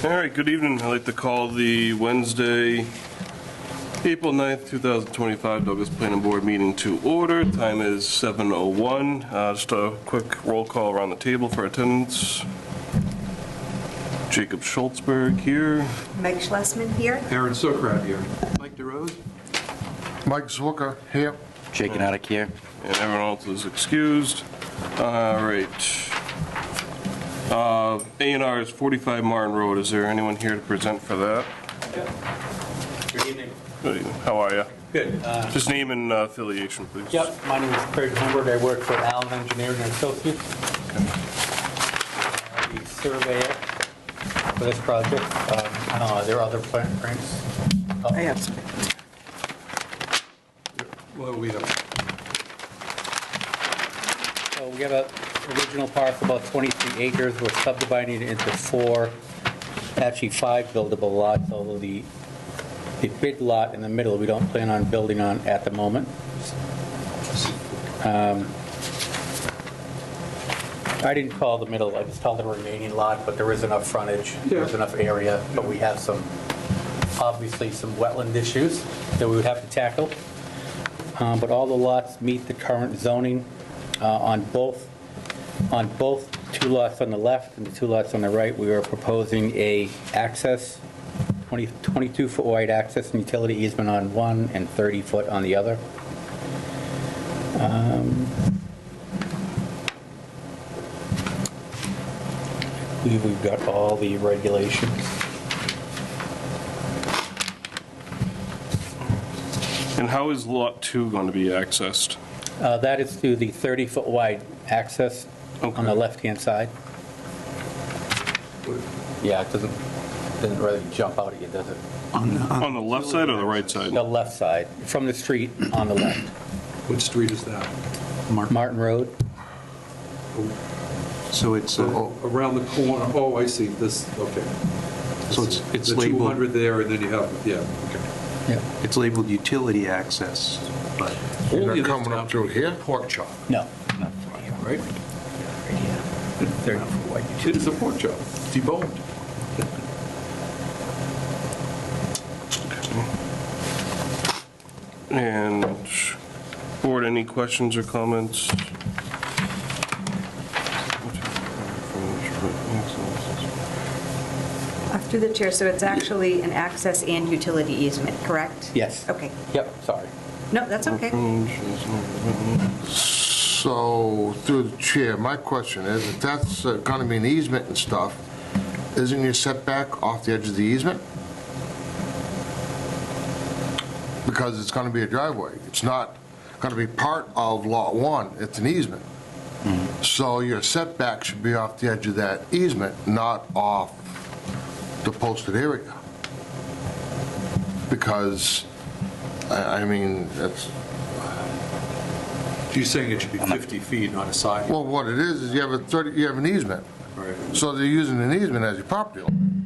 All right, good evening. I'd like to call the Wednesday, April 9th, 2025 Douglas Planning Board meeting to order. Time is 7:01. Just a quick roll call around the table for attendance. Jacob Schultzberg here. Meg Schlesman here. Aaron Sokrat here. Mike DeRose. Mike Zwicka here. Jake Nadek here. And everyone else is excused. All right. A&R is 45 Martin Road. Is there anyone here to present for that? Good evening. Good evening. How are you? Good. Just name and affiliation, please. Yep, my name is Craig Humbert. I work for Allen Engineering and Associates. The surveyor for this project. There are other prints. I have some. Well, we have, So we have a original parcel, about 23 acres. We're subdividing it into four, actually five buildable lots, although the big lot in the middle, we don't plan on building on at the moment. I didn't call the middle, I just called the remaining lot, but there is enough frontage, there's enough area, but we have obviously some wetland issues that we would have to tackle. But all the lots meet the current zoning on both two lots on the left and the two lots on the right. We are proposing a access, 22-foot wide access and utility easement on one and 30-foot on the other. I believe we've got all the regulations. And how is Lot 2 going to be accessed? That is through the 30-foot wide access on the left-hand side. Yeah, it doesn't really jump out at you, does it? On the left side or the right side? The left side, from the street on the left. what street is that? Martin Road. So it's Around the corner, oh, I see, this, okay. so it's The labeled 200 there, and then you have, yeah, okay. Yeah. it's labeled utility access, but Is that coming up through here? Pork chop, No. right? 30-foot wide. It is a pork chop, deboned. And board, any questions or comments? Through the chair, so it's actually an access and utility easement, correct? Yes. Okay. Yep, sorry. No, that's okay. So, through the chair, my question is, if that's going to be an easement and stuff, isn't your setback off the edge of the easement? Because it's going to be a driveway. It's not going to be part of Lot 1. It's an easement. So your setback should be off the edge of that easement, not off the posted area. Because, I mean, that's, You're saying it should be 50 feet on a side? well, what it is you have an easement. Right. So they're using an easement as your property line.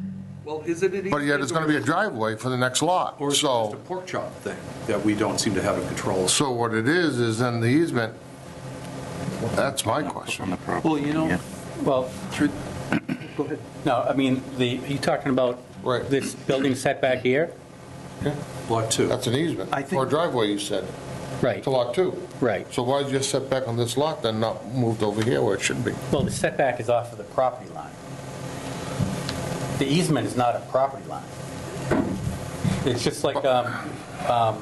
Well, is it an But yet it's going to be a driveway for the next lot. Or is it just a So, pork chop thing that we don't seem to have a control of? so what it is then the easement, that's my question. well, you know, Well, Go ahead. no, I mean, you talking about Right. this building setback here? Lot 2. That's an easement. I think- Or a driveway, you said, Right, to Lot 2. right. So why is your setback on this lot then not moved over here where it should be? Well, the setback is off of the property line. The easement is not a property line. It's just like, Well, I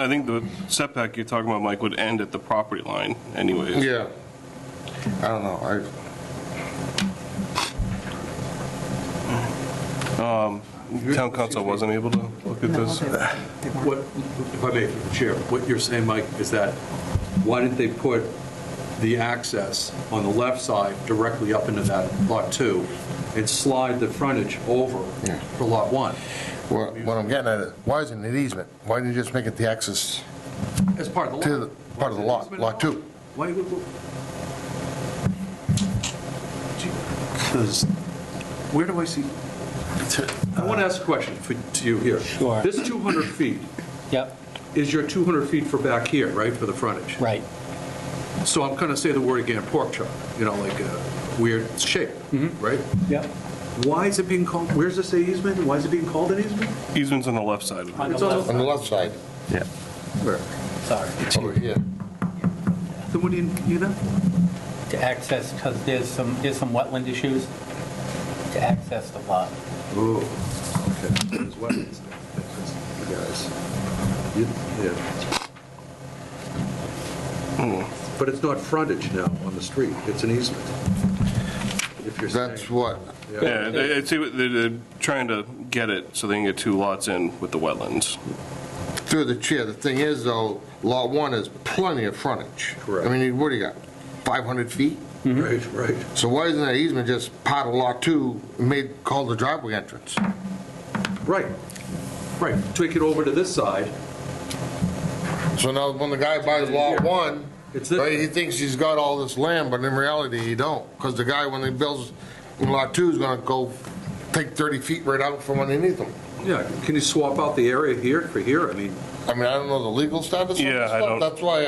think the setback you're talking about, Mike, would end at the property line anyways. Yeah. I don't know, Town council wasn't able to look at this. What, if I may, through the chair, what you're saying, Mike, is that why didn't they put the access on the left side directly up into that Lot 2 and slide the frontage over Yeah. for Lot 1? What I'm getting at is, why isn't it easement? Why didn't you just make it the access As part of the lot. to the, part of the lot, Lot 2? Why, because where do I see? I want to ask a question to you here. Sure. This 200 feet yep, is your 200 feet for back here, right, for the frontage? right. So I'm going to say the word again, pork chop, you know, like a weird shape, right? Yep. Why is it being called, where's this say easement? Why is it being called an easement? Easement's on the left side of it. On the It's on left, On the left side, Yeah. Where? sorry, over here. Then what do you know? to access, because there's some wetland issues, to access the lot. Oh, okay. There's wetlands there. You guys. Yeah. But it's not frontage now on the street, it's an easement. If you're saying. That's what, Yeah, they're trying to get it so they can get 2 lots in with the wetlands. through the chair, the thing is though, Lot 1 is plenty of frontage. Correct. I mean, what do you got, 500 feet? Right, right. So why isn't that easement just part of Lot 2 called the driveway entrance? Right, right. Take it over to this side. So now when the guy buys Lot 1, It's this- right, he thinks he's got all this land, but in reality, he don't. Because the guy, when he builds Lot 2, is gonna go take 30 feet right out from underneath him. Yeah, can you swap out the area here for here? I mean, I mean, I don't know the legal status of Yeah, this I stuff. don't- That's why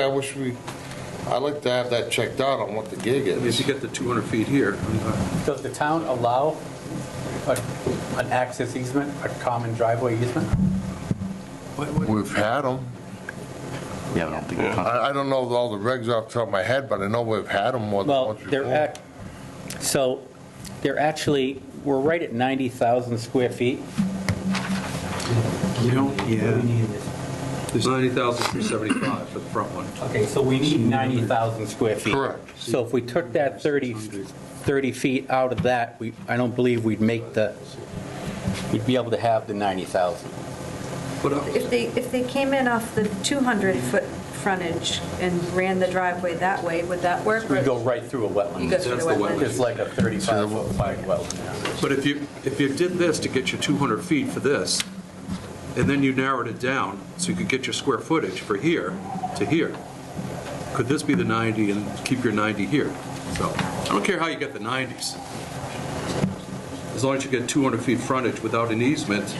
I'd like to have that checked out on what the gig if is. you get the 200 feet here. Does the town allow an access easement, a common driveway easement? We've had them. Yeah, I don't think Yeah. I don't know all the regs off the top of my head, but I know we've had them more than Well, once before. they're actually, we're right at 90,000 square feet. You don't, yeah. There's 90,375 for the front one. Okay, so we need 90,000 square feet. Correct. So if we took that 30 feet out of that, I don't believe we'd be able to have the 90,000. But If they came in off the 200-foot frontage and ran the driveway that way, would that work? We go right through a You go wetland. through the That's the wetland? It's like a 35-foot wide wetland. But if you did this to get your 200 feet for this, and then you narrowed it down so you could get your square footage for here to here, could this be the 90 and keep your 90 here? So I don't care how you get the 90s. As long as you get 200 feet frontage without an easement.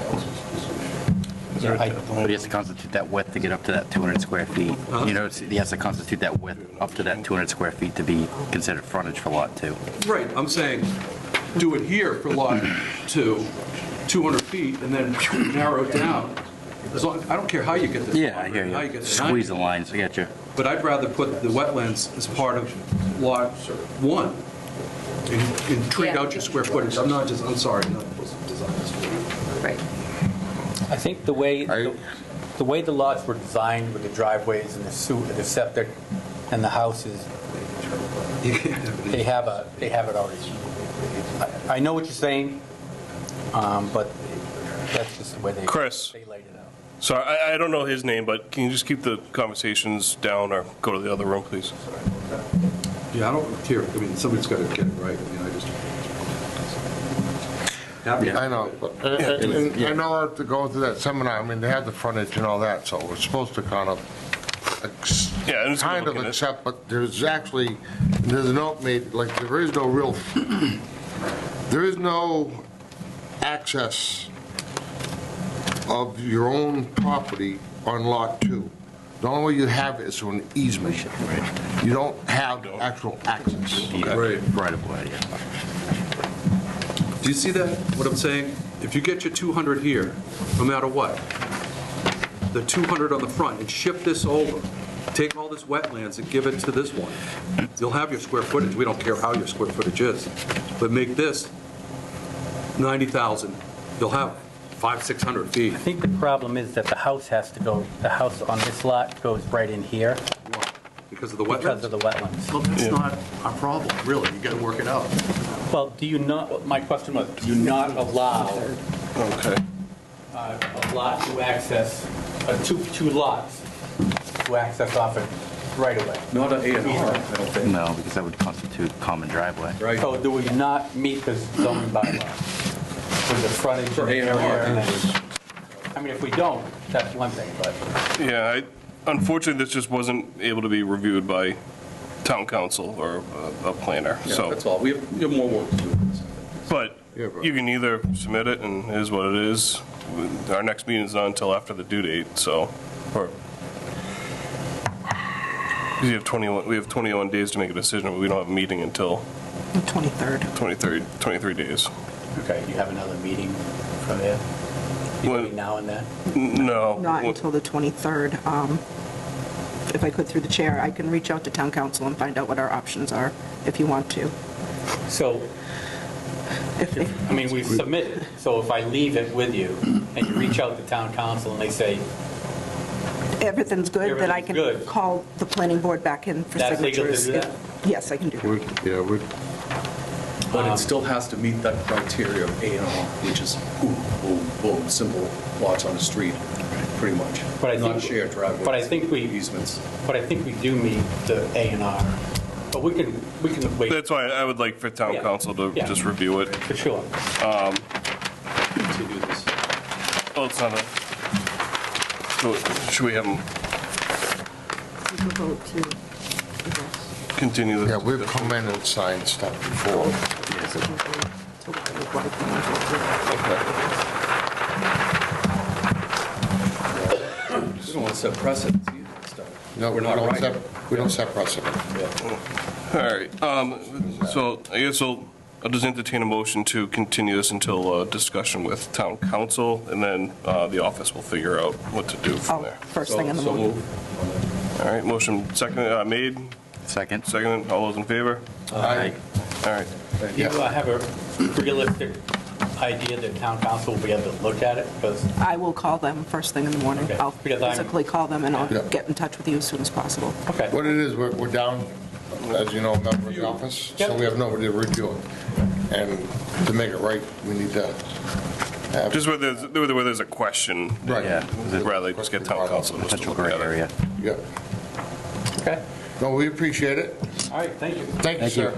But he has to constitute that width to get up to that 200 square feet. You know, he has to constitute that width up to that 200 square feet to be considered frontage for Lot 2. Right, I'm saying, do it here for lot 2, 200 feet, and then narrow it down. As long, I don't care how you get this. Yeah, I hear how you. get the Squeeze 90. the lines, I get you. But I'd rather put the wetlands as part of lot 1 and treat Yeah. out your square footage. I'm sorry, I'm not supposed to design this for you. Right. I think the way I- the lots were designed with the driveways and the septic and the houses, they have it already. I know what you're saying, but that's just the way they Chris. laid it out. So I don't know his name, but can you just keep the conversations down or go to the other room, please? Yeah, I don't care, I mean, somebody's got to get it right, I mean, I just. Happy. I know, but, and I know after going through that seminar, I mean, they had the frontage and all that, so we're supposed to kind of, Yeah, I'm just gonna kind look of at it. accept, but there's a note made, like, there is no real, there is no access of your own property on Lot 2. The only way you have it is through an easement. You don't have actual access. Right. Right of way, yeah. Do you see that, what I'm saying? If you get your 200 here, no matter what, the 200 on the front, and ship this over, take all this wetlands and give it to this one, you'll have your square footage. We don't care how your square footage is. But make this 90,000, you'll have 500-600 feet. I think the problem is that the house on this lot goes right in here Because of the because of the wetlands? wetlands. Well, that's not our problem, really. You got to work it out. Well, my question was, do you not allow Okay. a lot to access, two lots to access off it right away? Not an A&R, I don't think. No, because that would constitute common driveway. Right. So do we not meet the zoning bylaw with the frontage For and A&R. area? I mean, if we don't, that's one thing, but Yeah, unfortunately, this just wasn't able to be reviewed by town council or a planner, Yeah, so. that's all. We have more work to do. But Yeah, bro. you can either submit it, and it is what it is. Our next meeting's not until after the due date, so, or, because we have 21 days to make a decision, but we don't have a meeting until 23rd. 23 days. Okay, you have another meeting for there? When- Between now and then? No. Not until the 23rd. If I could, through the chair, I can reach out to town council and find out what our options are, if you want to. So, I mean, we've submitted, so if I leave it with you and you reach out to town council and they say, Everything's good, then I Everything's can good. call the planning board back in for That's legal to signatures. do that? Yes, I can do that. But it still has to meet that criteria of A&R, which is boom, boom, boom, simple lots on the street, pretty much. But I Not think- shared driveways. but I think we- Easements. but I think we do meet the A&R. But we can wait, That's why I would like for town Yeah. council to Yeah. just review it. for sure. Continue this. Oh, it's not a, so should we have them We can vote to, continue this? Yeah, we've come in and signed stuff before. We don't want to set precedents either, and stuff. No, We're not right. We don't set precedent. All right, so I guess I'll just entertain a motion to continue this until discussion with town council, and then the office will figure out what to do from there. first thing in the So morning. move. All right, motion second, made, Second? second, all those in favor? Aye. All right, Do you have a realistic idea that town council will be able to look at it? Because I will call them first thing in the morning. Okay. I'll Because I'm- physically call them, and I'll Yeah. get in touch with you as soon as possible. Okay, What it is, we're down, as you know, a member of the office, so Yep. we have nobody to review it. And to make it right, we need to have. just where there's a question. Right. Yeah. Rather just get town council just to Potential look gray at it. area. Yeah. okay, No, we appreciate it. all right, thank you. Thank you, Thank you. sir.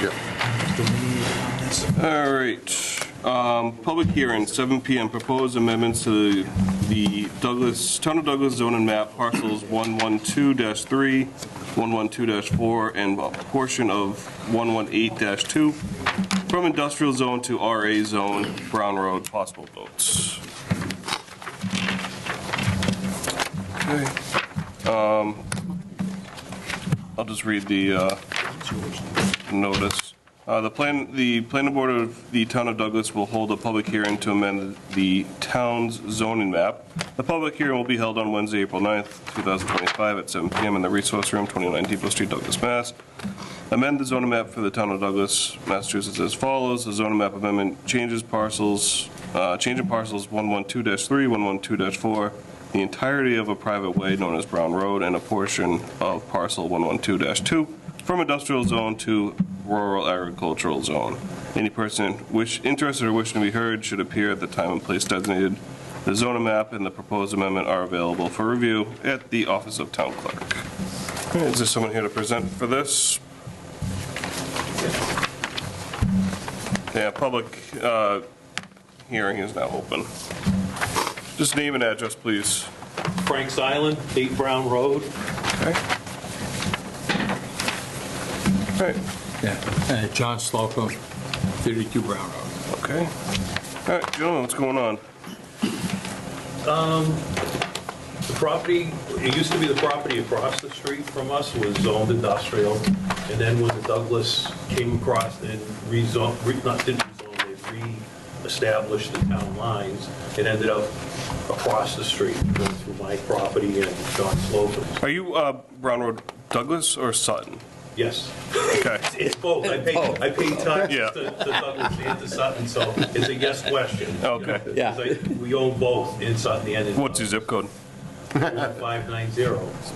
Yeah. All right, public hearing, 7 PM, proposed amendments to the Douglas, Town of Douglas zoning map, parcels 112-3, 112-4, and a portion of 118-2, from industrial zone to RA zone, Brown Road, possible votes. Okay, I'll just read the notice. The planning board of the town of Douglas will hold a public hearing to amend the town's zoning map. The public hearing will be held on Wednesday, April 9th, 2025 at 7 PM in the Resource Room, 29 Depot Street, Douglas, Mass. Amend the zoning map for the town of Douglas, Massachusetts as follows. The zoning map amendment changes parcels, changing parcels 112-3, 112-4, the entirety of a private way known as Brown Road, and a portion of parcel 112-2 from industrial zone to rural agricultural zone. Any person interested or wishing to be heard should appear at the time and place designated. The zoning map and the proposed amendment are available for review at the office of town clerk. Is there someone here to present for this? Yeah, public hearing is now open. Just name and address, please. Frank's Island, 8 Brown Road. Okay. All right, John Slocum, 32 Brown Road. okay. All right, gentlemen, what's going on? The property, it used to be the property across the street from us was zoned industrial, and then when the Douglas came across and rezoned, didn't rezone, they re-established the town lines, it ended up across the street, going through my property and John Slocum's. Are you Brown Road Douglas or Sutton? Yes. Okay. It's both. I pay taxes Yeah. to Douglas and to Sutton, so it's a yes question. Okay. Yeah. We own both in Sutton and in. What's your zip code? 590,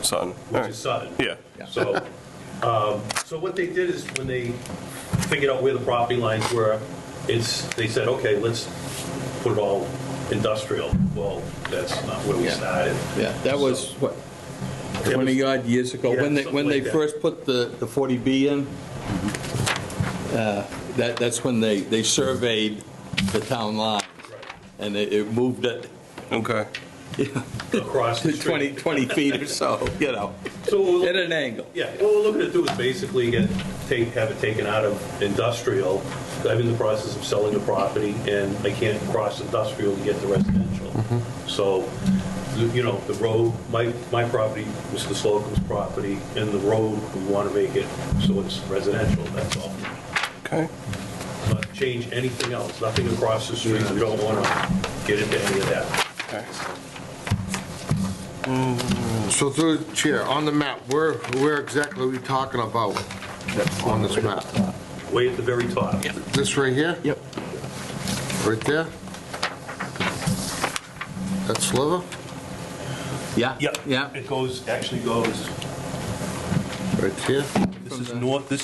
Sutton. All which right. is Sutton. Yeah. So, so what they did is when they figured out where the property lines were, they said, okay, let's put it all industrial. Well, that's not where we started. Yeah, that was, what, 20-odd years ago, Yeah, when they, something when they like that. first put the 40B in, that's when they surveyed the town line, and it moved it Okay. Across to the street. 20 feet or so, you know, So we'll at an angle. Yeah, what we're looking to do is basically have it taken out of industrial. I'm in the process of selling the property, and I can't cross industrial to get to residential. So you know, the road, my property, Mr. Slocum's property, and the road, we want to make it so it's residential, that's all. Okay. Not change anything else, nothing across the street, we don't want to get into any of that. Okay. So through the chair, on the map, where exactly are we talking about on this map? Way at the very top. This right here? Yep. Right there? That sliver? Yeah? Yeah, it goes, actually goes, Right here? this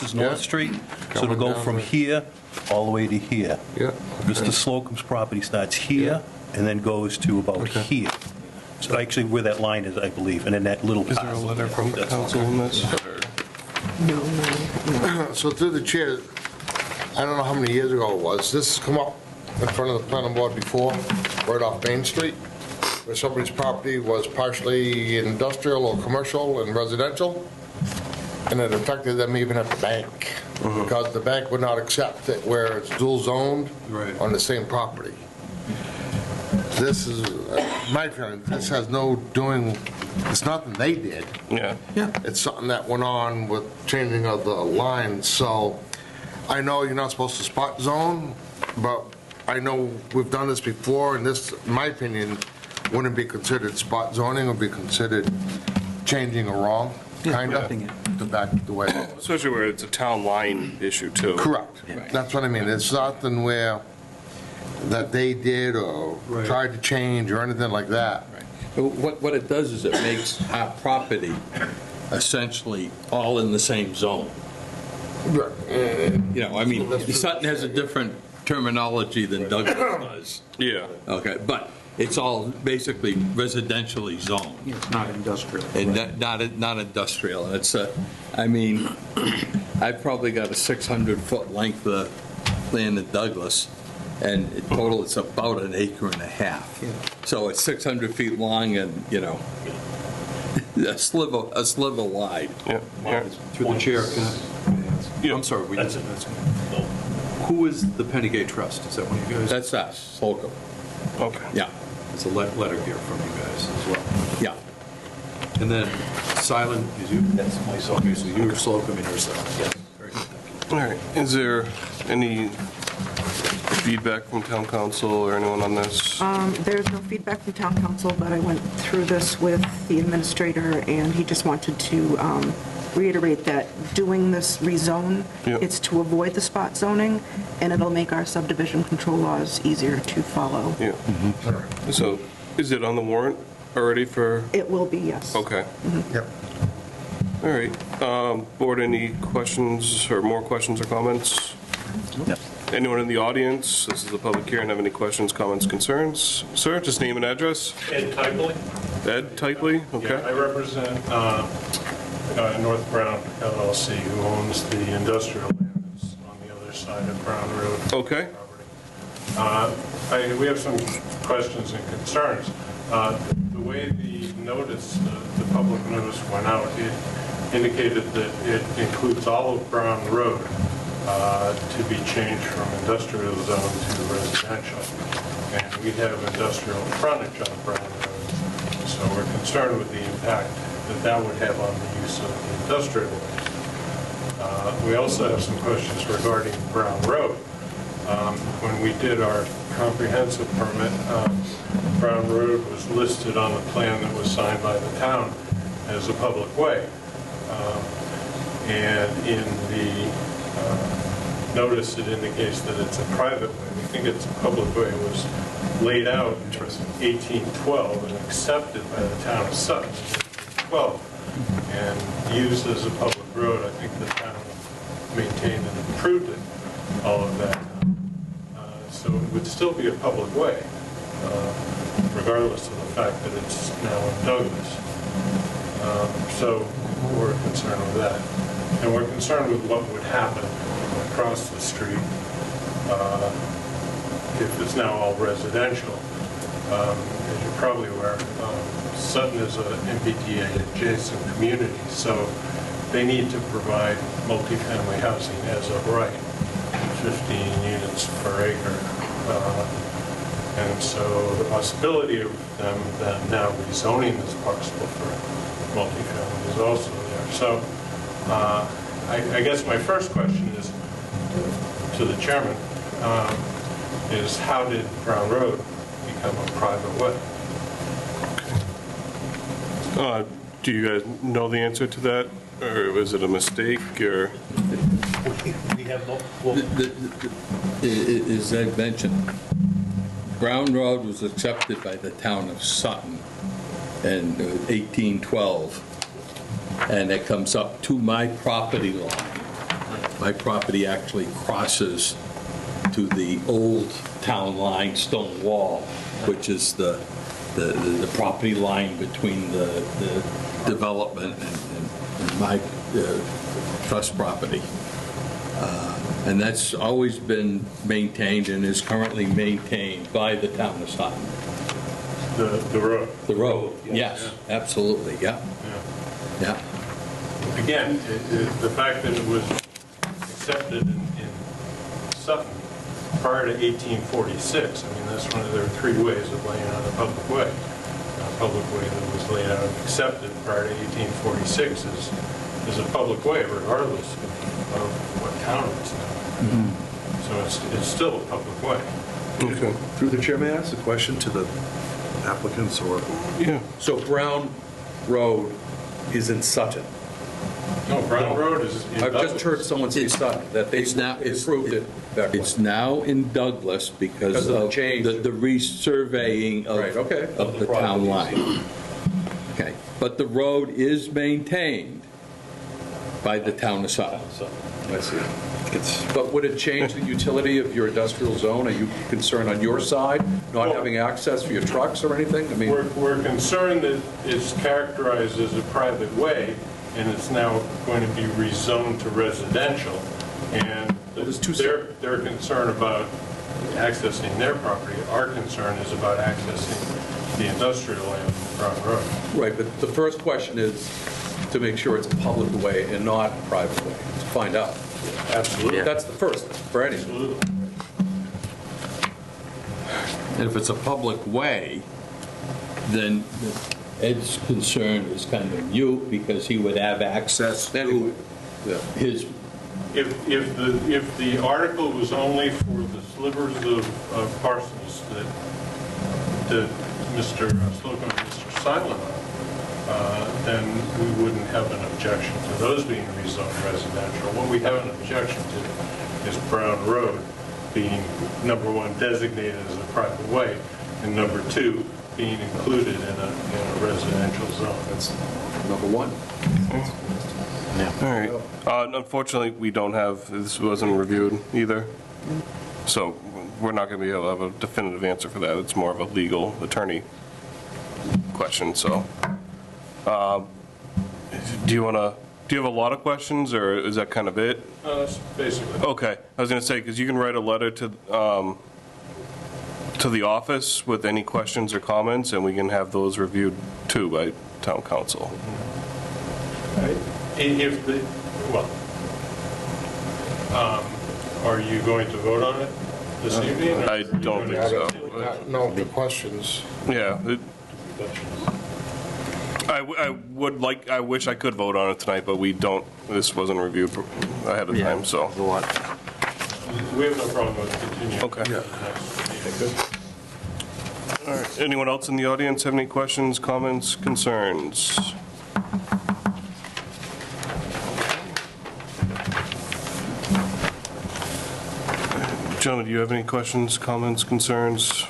is Yeah. North Street, so to Coming go down from there. here all the way to here. Yeah. Mr. Slocum's property starts here and then goes to about Okay. here. So actually where that line is, I believe, and then that little Is there a parcel. letter from the That's all. council on this? So through the chair, I don't know how many years ago it was, this has come up in front of the planning board before, right off Main Street, where somebody's property was partially industrial or commercial and residential, and it affected them even at the bank, because the bank would not accept it where it's dual zoned Right. on the same property. This is, my opinion, this has no doing, it's nothing they did. Yeah. It's something that went on with changing of the lines, so I know you're not supposed to spot zone, but I know we've done this before, and this, in my opinion, wouldn't be considered spot zoning, it would be considered changing a wrong, kind of, to back the way. Especially where it's a town line issue, too. Correct, that's what I mean, it's nothing where, that they did or Right. tried to change or anything like that. What it does is it makes our property essentially all in the same zone. You know, I mean, Sutton has a different terminology than Douglas does. Yeah. Okay, but it's all basically residentially zoned. It's not industrial. And not industrial. And it's I mean, I've probably got a 600-foot length of land in Douglas, and in total, it's about an acre and a half. So it's 600 feet long and, you know, a sliver wide. Yeah. Yeah. Through the chair, can Yeah. I'm sorry, we That's didn't. it. Who is the Pennygate Trust? Is that one of you guys? That's us, Slocum. Okay. Yeah, It's a letter here from you guys as well. yeah. And then Silent is you? That's myself. Okay, so you're Slocum and yourself. Yes. Very good, thank All right. Is there any feedback from town council or anyone on this? There's no feedback from town council, but I went through this with the administrator, and he just wanted to reiterate that doing this rezone, Yep. it's to avoid the spot zoning, and it'll make our subdivision control laws easier to follow. Yeah. So is it on the warrant already for, It will be, yes. okay. Yep. All right. Board, any questions or more questions or comments? Anyone in the audience? This is a public hearing. Have any questions, comments, concerns? Sir, just name and address. Ed Typley. Ed Tightly? Yeah, Okay. I represent North Brown LLC, who owns the industrial land that's on the other side of Brown Road. Okay. We have some questions and concerns. The way the notice, the public notice went out, it indicated that it includes all of Brown Road to be changed from industrial zone to residential. And we have industrial frontage on Brown Road, so we're concerned with the impact that would have on the use of the industrial land. We also have some questions regarding Brown Road. When we did our comprehensive permit, Brown Road was listed on the plan that was signed by the town as a public way. And in the notice, it indicates that it's a private way. We think it's a public way. It was laid out in 1812 and accepted by the town of Sutton in 1812 and used as a public road. I think the town maintained and improved it, all of that. So it would still be a public way, regardless of the fact that it's now in Douglas. So we're concerned with that. And we're concerned with what would happen across the street if it's now all residential. As you're probably aware, Sutton is an MBTA adjacent community, so they need to provide multifamily housing as of right, 15 units per acre. And so the possibility of them then now rezoning this parcel for multifamily is also there. So I guess my first question is to the chairman, is how did Brown Road become a private way? Do you guys know the answer to that? Or was it a mistake, or? We have no, well, As I mentioned, Brown Road was accepted by the town of Sutton in 1812, and it comes up to my property line. My property actually crosses to the old town line stone wall, which is the property line between the development and my trust property. And that's always been maintained and is currently maintained by the town of Sutton. The road? The road, yes, absolutely, yeah, yeah. Again, the fact that it was accepted in Sutton prior to 1846, I mean, that's one of their three ways of laying out a public way. A public way that was laid out and accepted prior to 1846 is a public way regardless of what town it's in. So it's still a public way. Okay. Through the chair, may I ask a question to the applicants or? Yeah. So Brown Road is in Sutton. No, Brown Road is in I've just Douglas. heard someone say Sutton, that they approved it back when. It's now in Douglas because Because of the of change. the resurveying Right, okay. of the town line. Okay, but the road is maintained by the town of Sutton. I see. But would it change the utility of your industrial zone? Are you concerned on your side, not having access for your trucks or anything? I mean, We're concerned that it's characterized as a private way, and it's now going to be rezoned to residential. And there's two their concern about accessing their property, our concern is about accessing the industrial land from Brown Road. right, but the first question is to make sure it's a public way and not a private way, to find out. Absolutely. That's the first for any. Absolutely. And if it's a public way, then Ed's concern is kind of mute because he would have access Anyway, to yeah. his, If the article was only for the slivers of parcels that Mr. Slocum and Mr. Silent on, then we wouldn't have an objection to those being rezoned residential. What we have an objection to is Brown Road being, number one, designated as a private way, and number two, being included in a residential zone. That's number one. All right. Unfortunately, we don't have, this wasn't reviewed either. So we're not going to be able to have a definitive answer for that. It's more of a legal attorney question, so. Do you have a lot of questions, or is that kind of it? That's basically. Okay, I was going to say, because you can write a letter to the office with any questions or comments, and we can have those reviewed too by town council. If the, well, are you going to vote on it this evening? or I are you don't going think to- so. No, the questions. Yeah. I wish I could vote on it tonight, but we don't, this wasn't reviewed ahead of time, so. We have no problem with continuing. Okay. All right, anyone else in the audience have any questions, comments, concerns? Gentlemen, do you have any questions, comments, concerns?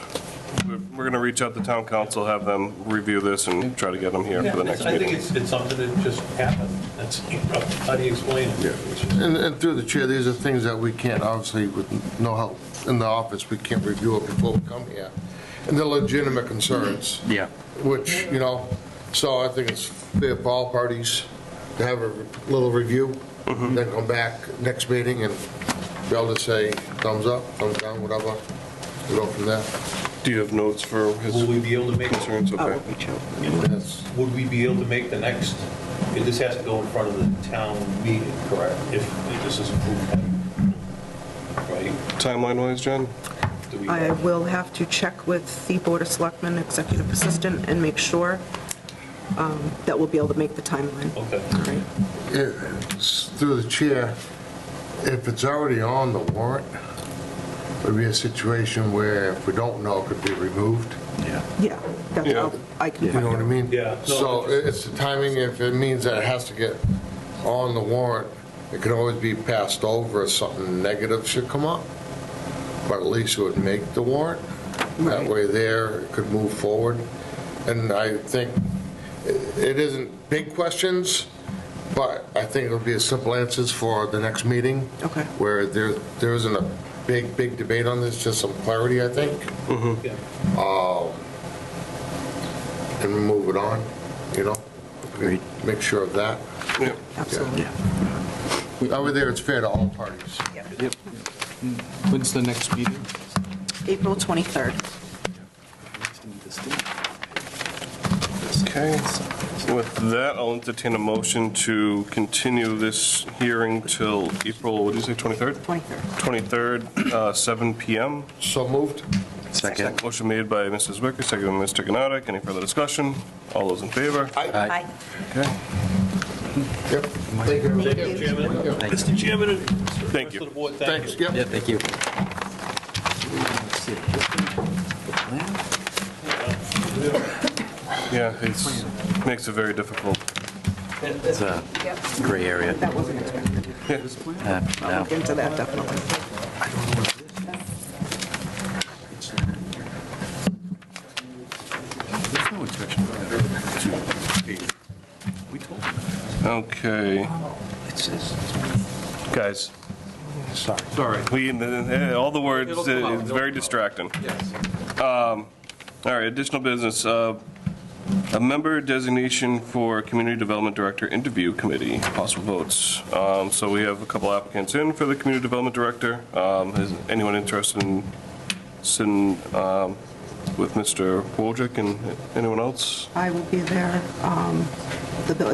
We're going to reach out to town council, have them review this and try to get them here for the next I think meeting. it's something that just happened. That's, how do you explain it? It's just- And through the chair, these are things that we can't, obviously, with no help in the office, we can't review it before we come here. And they're legitimate concerns. Yeah. Which, so I think it's fair for all parties to have a little review, then come back next meeting and be able to say thumbs up, thumbs down, whatever, we go from there. Do you have notes for his Will we be able to make, concerns? Okay. Yes. would we be able to make the next, if this has to go in front of the town meeting, correct? If this is approved, right? Timeline-wise, Jen? Do we- I will have to check with the Board of Selectmen Executive Assistant and make sure that we'll be able to make the timeline. Okay. All right. Through the chair, if it's already on the warrant, there'd be a situation where if we don't know, it could be removed. Yeah. Yeah, that's Yeah. how I can You know find what I out. mean? Yeah. No, So it's the timing, if it means that it has to get on the warrant, it can always be passed over if something negative should come up, but at least it would make the warrant. That way there, it could move forward. And I think it isn't big questions, but I think it'll be a simple answers for the next meeting. Okay. Where there isn't a big debate on this, just some clarity, I think. Yeah. And move it on, you know? Agreed. Make sure of that. Yeah. Absolutely. Over there, it's fair to all parties. Yep. When's the next meeting? April 23rd. Okay, so with that, I'll entertain a motion to continue this hearing till April, what did you say, 23rd? 23rd. 23rd, 7 PM. So moved? Second. Motion made by Mrs. Wicker, second by Mr. Gnotik. Any further discussion? All those in favor? Aye. Okay, Yep. Thank you. Thank you, Chairman. Mr. Chairman and Thank rest you. of the board, Thanks, thank you. yep. Yeah, thank you. yeah, it makes it very difficult. It's a gray area. That wasn't expected. I'll No. look into that, definitely. There's no inspection. We told them. Okay, It says. guys, Sorry. all the words, It'll come out, it's it'll very come out. distracting. Yes. All right, additional business. A member designation for Community Development Director Interview Committee, possible votes. So we have a couple applicants in for the Community Development Director. Is anyone interested in sitting with Mr. Wojcik and anyone else? I will be there.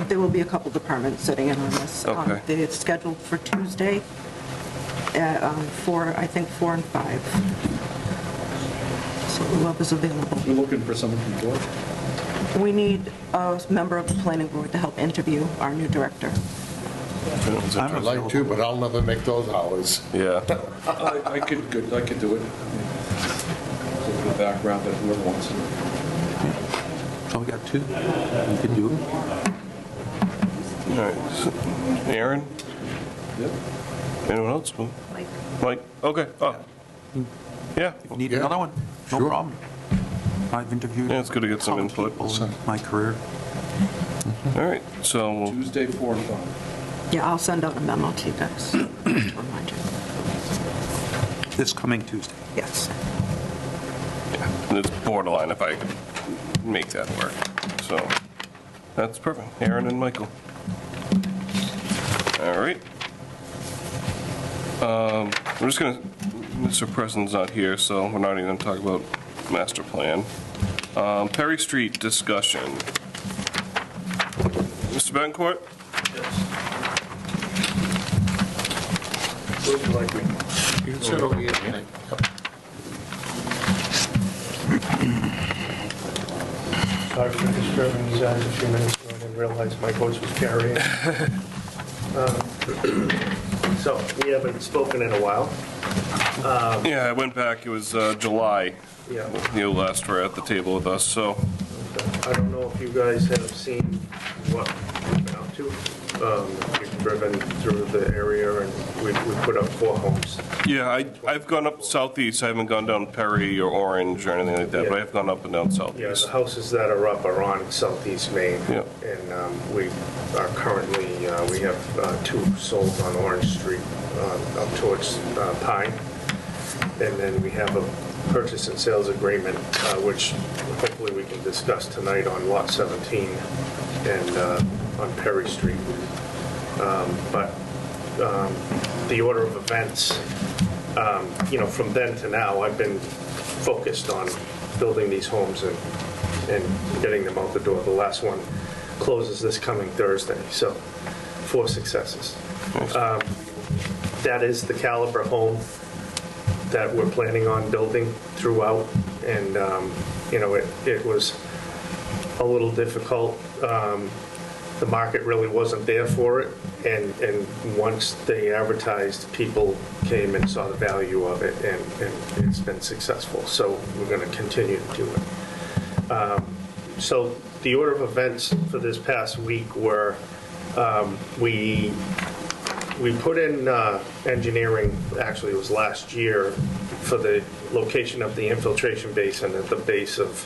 There will be a couple departments sitting in on this. Okay. It's scheduled for Tuesday at 4 and 5. So whoever's available. We're looking for someone from the board. We need a member of the planning board to help interview our new director. I'd like to, but I'll never make those hours. Yeah, I could do it. A little bit of background that whoever wants to. Oh, we got two. You can do it. all right. So, Aaron? Yep. Anyone else? Like, Mike? Okay, oh. Yeah, Need Yeah. another one? No Sure. problem. I've interviewed. yeah, it's good to get some some input. people in my career. All right, so we'll Tuesday, 4 and 5. Yeah, I'll send out a memo to you guys to remind you. This coming Tuesday. Yes. It's borderline if I could make that work. So that's perfect. Aaron and Michael. All right. We're just gonna, Mr. Preston's not here, so we're not even gonna talk about master plan. Perry Street discussion. Mr. Betancourt? You can sit over here. Yep. Sorry for disturbing you guys a few minutes ago. I didn't realize my voice was carrying. So, we haven't spoken in a while. Yeah, I went back, it was July. Yeah. You last were at the table with us, so. I don't know if you guys have seen what we've been up to. We've driven through the area and we put up 4 homes. Yeah, I've gone up southeast, I haven't gone down Perry or Orange or anything like that, but I've gone up and down Yeah, southeast. the houses that are up are on Southeast Main. Yeah. And we are currently, we have 2 sold on Orange Street up towards Pine. And then we have a purchase and sales agreement, which hopefully we can discuss tonight on Lot 17 and on Perry Street. But the order of events, from then to now, I've been focused on building these homes and getting them out the door. The last one closes this coming Thursday, so 4 successes. That is the caliber home that we're planning on building throughout. And, you know, it was a little difficult. The market really wasn't there for it. And once they advertised, people came and saw the value of it, and it's been successful. So we're going to continue to do it. So the order of events for this past week were, we put in engineering, actually it was last year, for the location of the infiltration basin at the base of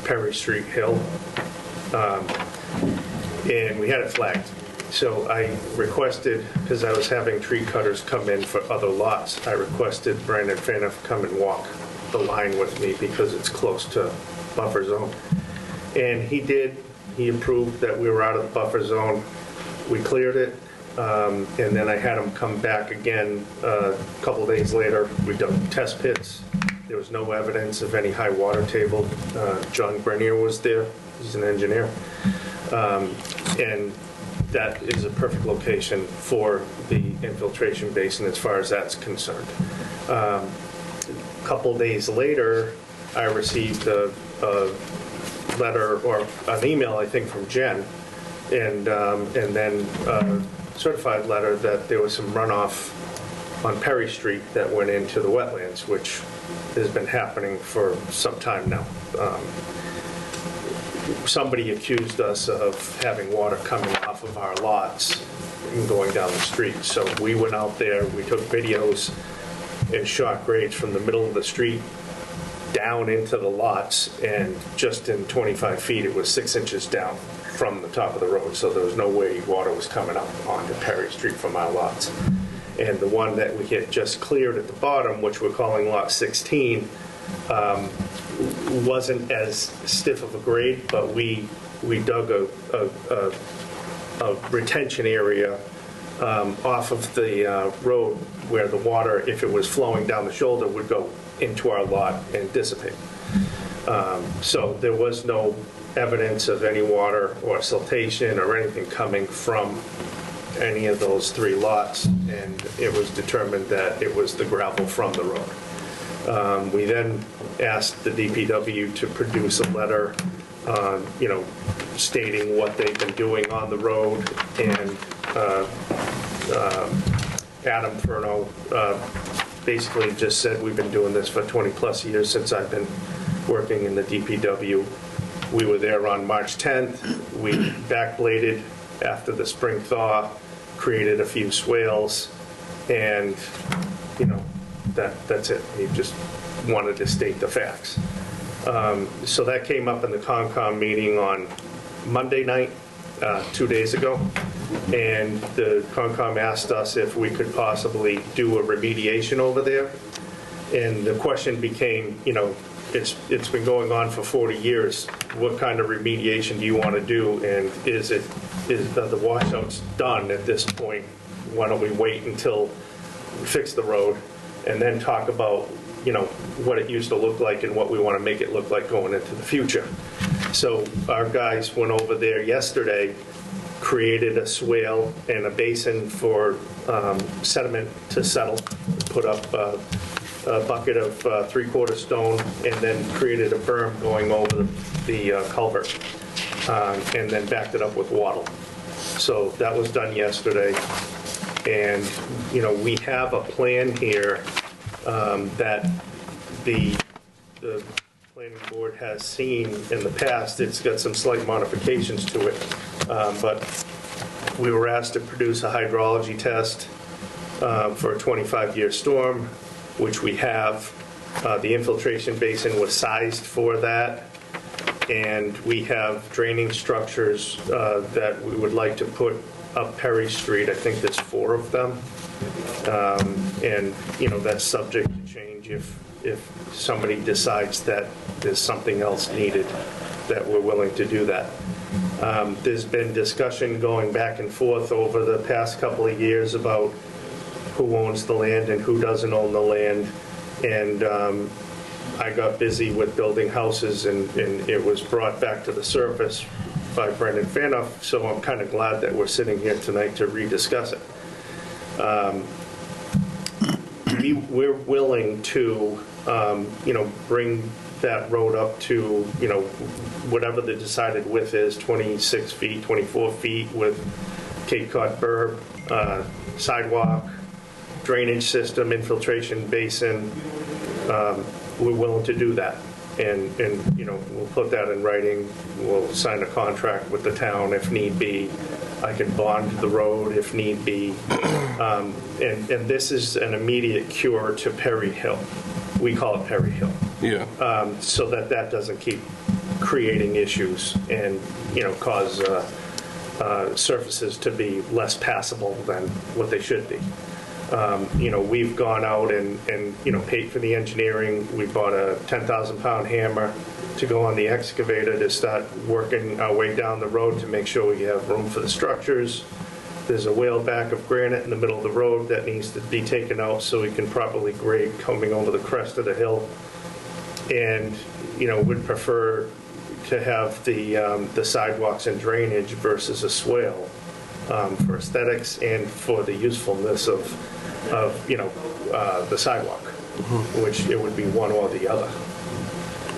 Perry Street Hill. And we had it flagged. So I requested, because I was having tree cutters come in for other lots, I requested Brandon Faniff come and walk the line with me because it's close to buffer zone. And he did. He approved that we were out of the buffer zone. We cleared it. And then I had him come back again a couple days later. We dug test pits. There was no evidence of any high water table. John Grenier was there. He's an engineer. And that is a perfect location for the infiltration basin as far as that's concerned. A couple days later, I received a letter or an email, I think, from Jen, and then a certified letter that there was some runoff on Perry Street that went into the wetlands, which has been happening for some time now. Somebody accused us of having water coming off of our lots and going down the street. So we went out there, we took videos and shot grades from the middle of the street down into the lots, and just in 25 feet it was 6 inches down from the top of the road. So there was no way water was coming up onto Perry Street from our lots. And the one that we had just cleared at the bottom, which we're calling lot 16, wasn't as stiff of a grade, but we dug a retention area off of the road where the water, if it was flowing down the shoulder, would go into our lot and dissipate. So there was no evidence of any water or siltation or anything coming from any of those 3 lots, and it was determined that it was the gravel from the road. We then asked the DPW to produce a letter, you know, stating what they've been doing on the road, and Adam Furno basically just said, we've been doing this for 20 plus years since I've been working in the DPW. We were there on March 10th. We backbladed after the spring thaw, created a few swales, and, you know, that's it. He just wanted to state the facts. So that came up in the Concom meeting on Monday night, 2 days ago, and the Concom asked us if we could possibly do a remediation over there. And the question became, you know, it's been going on for 40 years. What kind of remediation do you want to do? And is the washouts done at this point? Why don't we wait until we fix the road and then talk about, you know, what it used to look like and what we want to make it look like going into the future. So our guys went over there yesterday, created a swale and a basin for sediment to settle, put up a bucket of 3/4 stone, and then created a berm going over the culvert, and then backed it up with wattle. So that was done yesterday. And, you know, we have a plan here that the planning board has seen in the past. It's got some slight modifications to it, but we were asked to produce a hydrology test for a 25-year storm, which we have. The infiltration basin was sized for that, and we have draining structures that we would like to put up Perry Street. I think there's 4 of them, and, you know, that's subject to change if somebody decides that there's something else needed, that we're willing to do that. There's been discussion going back and forth over the past couple of years about who owns the land and who doesn't own the land, and I got busy with building houses, and it was brought back to the surface by Brendan Fanoff, so I'm kind of glad that we're sitting here tonight to rediscuss it. we're willing to, bring that road up to, whatever the decided width is, 26 feet, 24 feet with Cape Cod berm, sidewalk, drainage system, infiltration basin. We're willing to do that. And we'll put that in writing. We'll sign a contract with the town if need be. I can bond the road if need be. And this is an immediate cure to Perry Hill. We call it Perry Hill. Yeah. So that doesn't keep creating issues and, cause surfaces to be less passable than what they should be. We've gone out and paid for the engineering. We bought a 10,000-pound hammer to go on the excavator to start working our way down the road to make sure we have room for the structures. There's a whale back of granite in the middle of the road that needs to be taken out so we can properly grade coming over the crest of the hill. And, would prefer to have the sidewalks and drainage versus a swale for aesthetics and for the usefulness of the sidewalk, which it would be one or the other.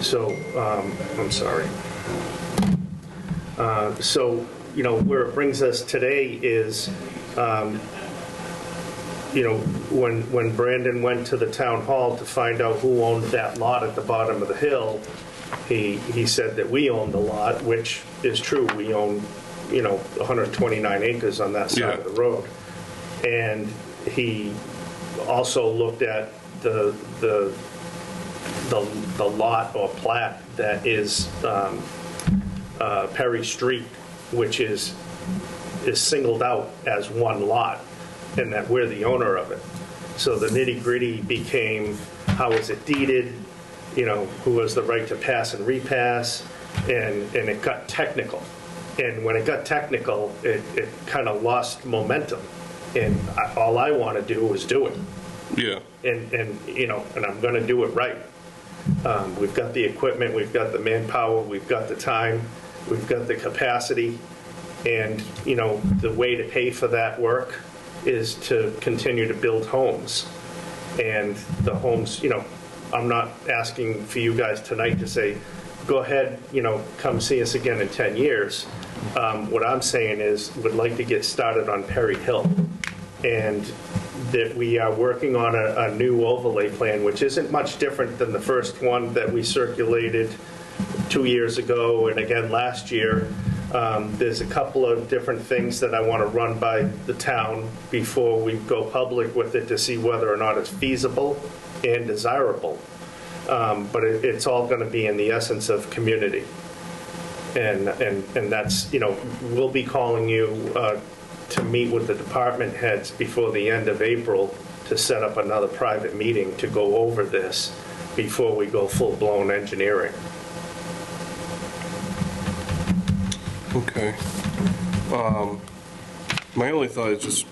So, I'm sorry. Where it brings us today is, when Brandon went to the town hall to find out who owned that lot at the bottom of the hill, he said that we owned the lot, which is true. We own, 129 acres on that side of the road. And he also looked at the lot or plat that is Perry Street, which is singled out as one lot, and that we're the owner of it. So the nitty-gritty became, how is it deeded, who has the right to pass and repass, and it got technical. And when it got technical, it kind of lost momentum. And all I want to do is do it. Yeah. And I'm going to do it right. We've got the equipment, we've got the manpower, we've got the time, we've got the capacity. And, the way to pay for that work is to continue to build homes. And the homes, I'm not asking for you guys tonight to say, go ahead, come see us again in 10 years. What I'm saying is, would like to get started on Perry Hill. And that we are working on a new overlay plan, which isn't much different than the first one that we circulated 2 years ago and again last year. There's a couple of different things that I want to run by the town before we go public with it to see whether or not it's feasible and desirable. But it's all going to be in the essence of community. And that's, we'll be calling you to meet with the department heads before the end of April to set up another private meeting to go over this before we go full-blown engineering. Okay. My only thought is just,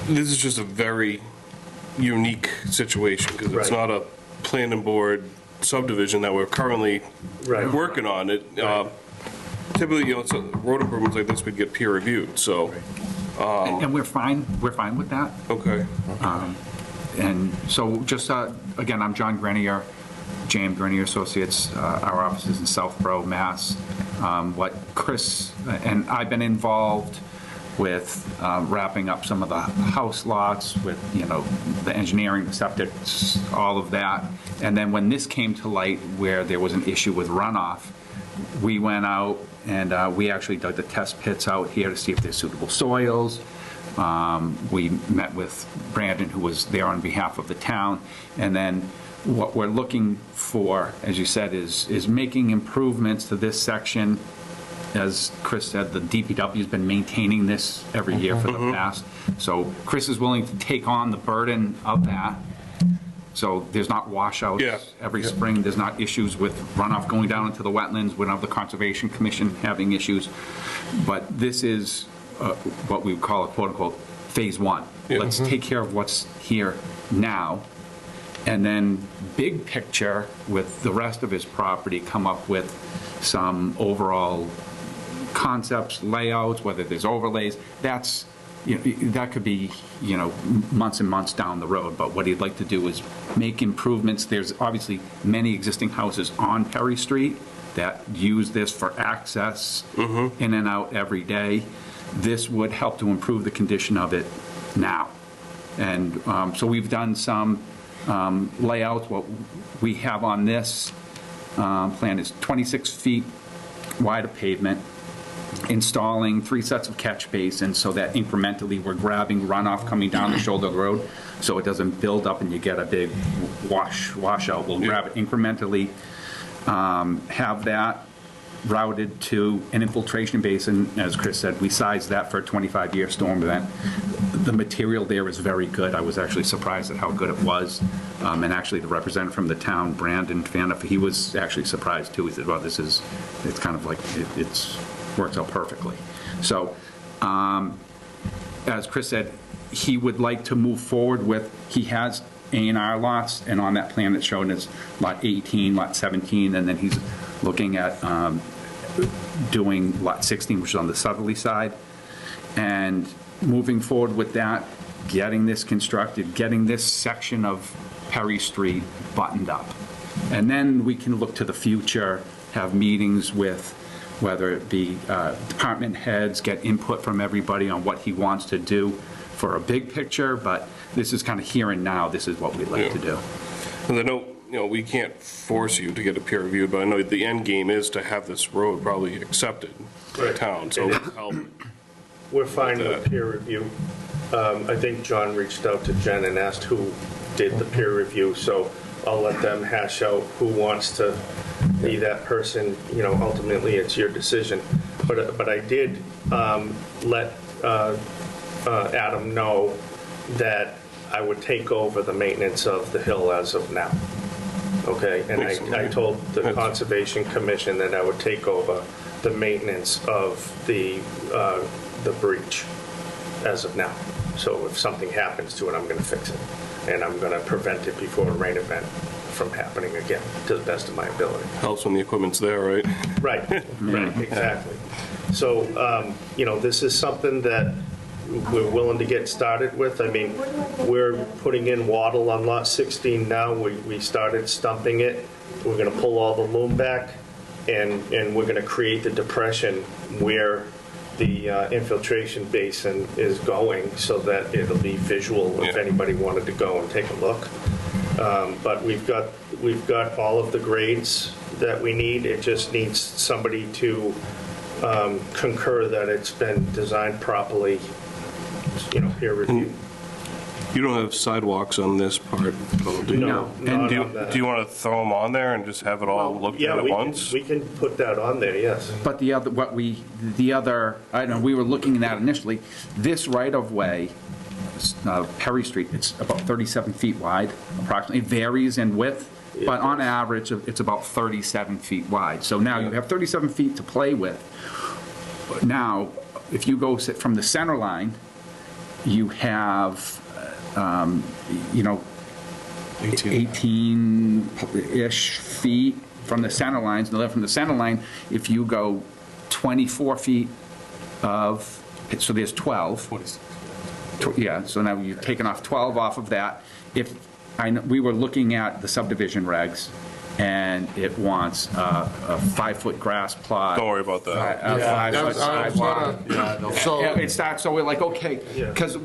this is just a very unique situation because it's not a planning board subdivision that we're currently working on. Typically, road improvements like this would get peer reviewed, so. And we're fine with that. Okay. And so just, again, I'm John Grenier, JM Grenier Associates. Our office is in Southborough, Mass. What Chris and I've been involved with wrapping up some of the house lots with, the engineering, the septic, all of that. And then when this came to light where there was an issue with runoff, we went out and we actually dug the test pits out here to see if there's suitable soils. We met with Brandon, who was there on behalf of the town. And then what we're looking for, as you said, is making improvements to this section. As Chris said, the DPW has been maintaining this every year for the past. So Chris is willing to take on the burden of that. So there's not washouts every spring. There's not issues with runoff going down into the wetlands. We don't have the Conservation Commission having issues. But this is what we would call a quote-unquote phase one. Let's take care of what's here now. And then big picture with the rest of his property, come up with some overall concepts, layouts, whether there's overlays. That's that could be, months and months down the road, but what he'd like to do is make improvements. There's obviously many existing houses on Perry Street that use this for access in and out every day. This would help to improve the condition of it now. And so we've done some layouts. What we have on this plan is 26 feet wide of pavement, installing 3 sets of catch basins so that incrementally we're grabbing runoff coming down the shoulder of the road so it doesn't build up and you get a big washout. We'll grab it incrementally, have that routed to an infiltration basin. As Chris said, we sized that for a 25-year storm event. The material there is very good. I was actually surprised at how good it was. And actually the representative from the town, Brandon Faniff, he was actually surprised too. He said, well, it's kind of like, it's works out perfectly. So, as Chris said, he would like to move forward with, he has A&R lots, and on that plan it's shown as lot 18, lot 17, and then he's looking at doing lot 16, which is on the southerly side, and moving forward with that, getting this constructed, getting this section of Perry Street buttoned up. And then we can look to the future, have meetings with whether it be department heads, get input from everybody on what he wants to do for a big picture, but this is kind of here and now, this is what we'd like to do. And I know, we can't force you to get it peer reviewed, but I know the end game is to have this road probably accepted by the town, so help. We're fine with peer review. I think John reached out to Jen and asked who did the peer review, so I'll let them hash out who wants to be that person. Ultimately it's your decision. But I did let Adam know that I would take over the maintenance of the hill as of now. Okay, and I told the Conservation Commission that I would take over the maintenance of the breach as of now. So if something happens to it, I'm going to fix it, and I'm going to prevent it before a rain event from happening again, to the best of my ability. Helps when the equipment's there, right? Right, exactly. So, this is something that we're willing to get started with. I mean, we're putting in wattle on lot 16 now. We started stumping it. We're going to pull all the loam back, and we're going to create the depression where the infiltration basin is going, so that it'll be visual if anybody wanted to go and take a look. But we've got all of the grades that we need. It just needs somebody to concur that it's been designed properly, peer reviewed. You don't have sidewalks on this part, do you? No, And do you want to throw them on there and just have it all looked at once? We can put that on there, yes. But the other, I don't know, we were looking at initially, this right-of-way, Perry Street, it's about 37 feet wide, approximately. It varies in width, but on average, it's about 37 feet wide. So now you have 37 feet to play with. Now, if you go from the center line, you have, 18-ish feet from the center lines. And from the center line, if you go 24 feet of, so there's 12. Yeah, so now you've taken off 12 off of that. We were looking at the subdivision regs, and it wants a 5-foot grass plot. Don't worry about that. A 5-foot sidewalk. It starts, so we're like, okay, because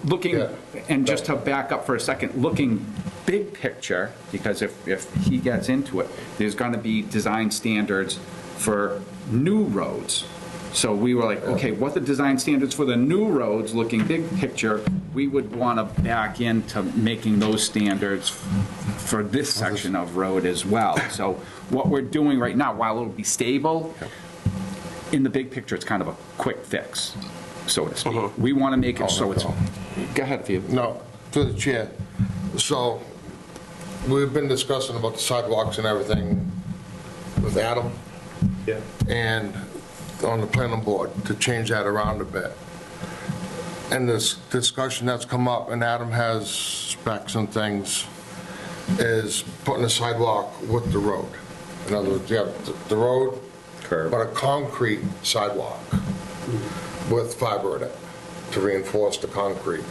looking, and just to back up for a second, looking big picture, because if he gets into it, there's going to be design standards for new roads. So we were like, okay, what the design standards for the new roads, looking big picture, we would want to back into making those standards for this section of road as well. So what we're doing right now, while it'll be stable, in the big picture, it's kind of a quick fix, so to speak. We want to make it so it's, go ahead, if you. No, to the chair. So we've been discussing about the sidewalks and everything with Adam. Yeah. And on the planning board to change that around a bit. And this discussion that's come up, and Adam has specs and things, is putting a sidewalk with the road. In other words, you have the road, but a concrete sidewalk with fiber in it. to reinforce the concrete.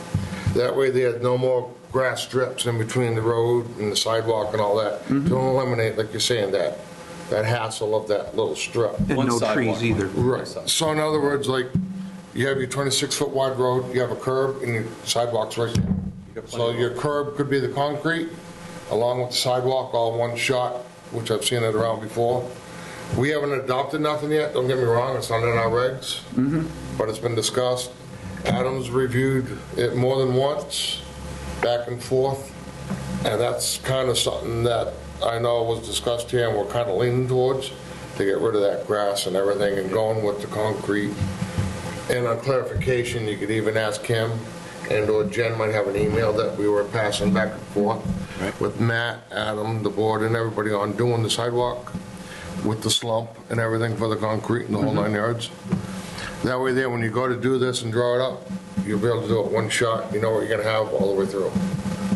That way there's no more grass strips in between the road and the sidewalk and all that, to eliminate, like you're saying, that hassle of that little strip. And no trees either. Right. So in other words, like, you have your 26-foot wide road, you have a curb, and your sidewalk's right there. So your curb could be the concrete, along with the sidewalk, all one shot, which I've seen it around before. We haven't adopted nothing yet, don't get me wrong, it's not in our regs, but it's been discussed. Adam's reviewed it more than once, back and forth, and that's kind of something that I know was discussed here and we're kind of leaning towards, to get rid of that grass and everything and going with the concrete. And on clarification, you could even ask him, and/or Jen might have an email that we were passing back and forth with Matt, Adam, the board, and everybody on doing the sidewalk with the slump and everything for the concrete and the whole 9 yards. That way there, when you go to do this and draw it up, you'll be able to do it one shot, you know what you're gonna have all the way through.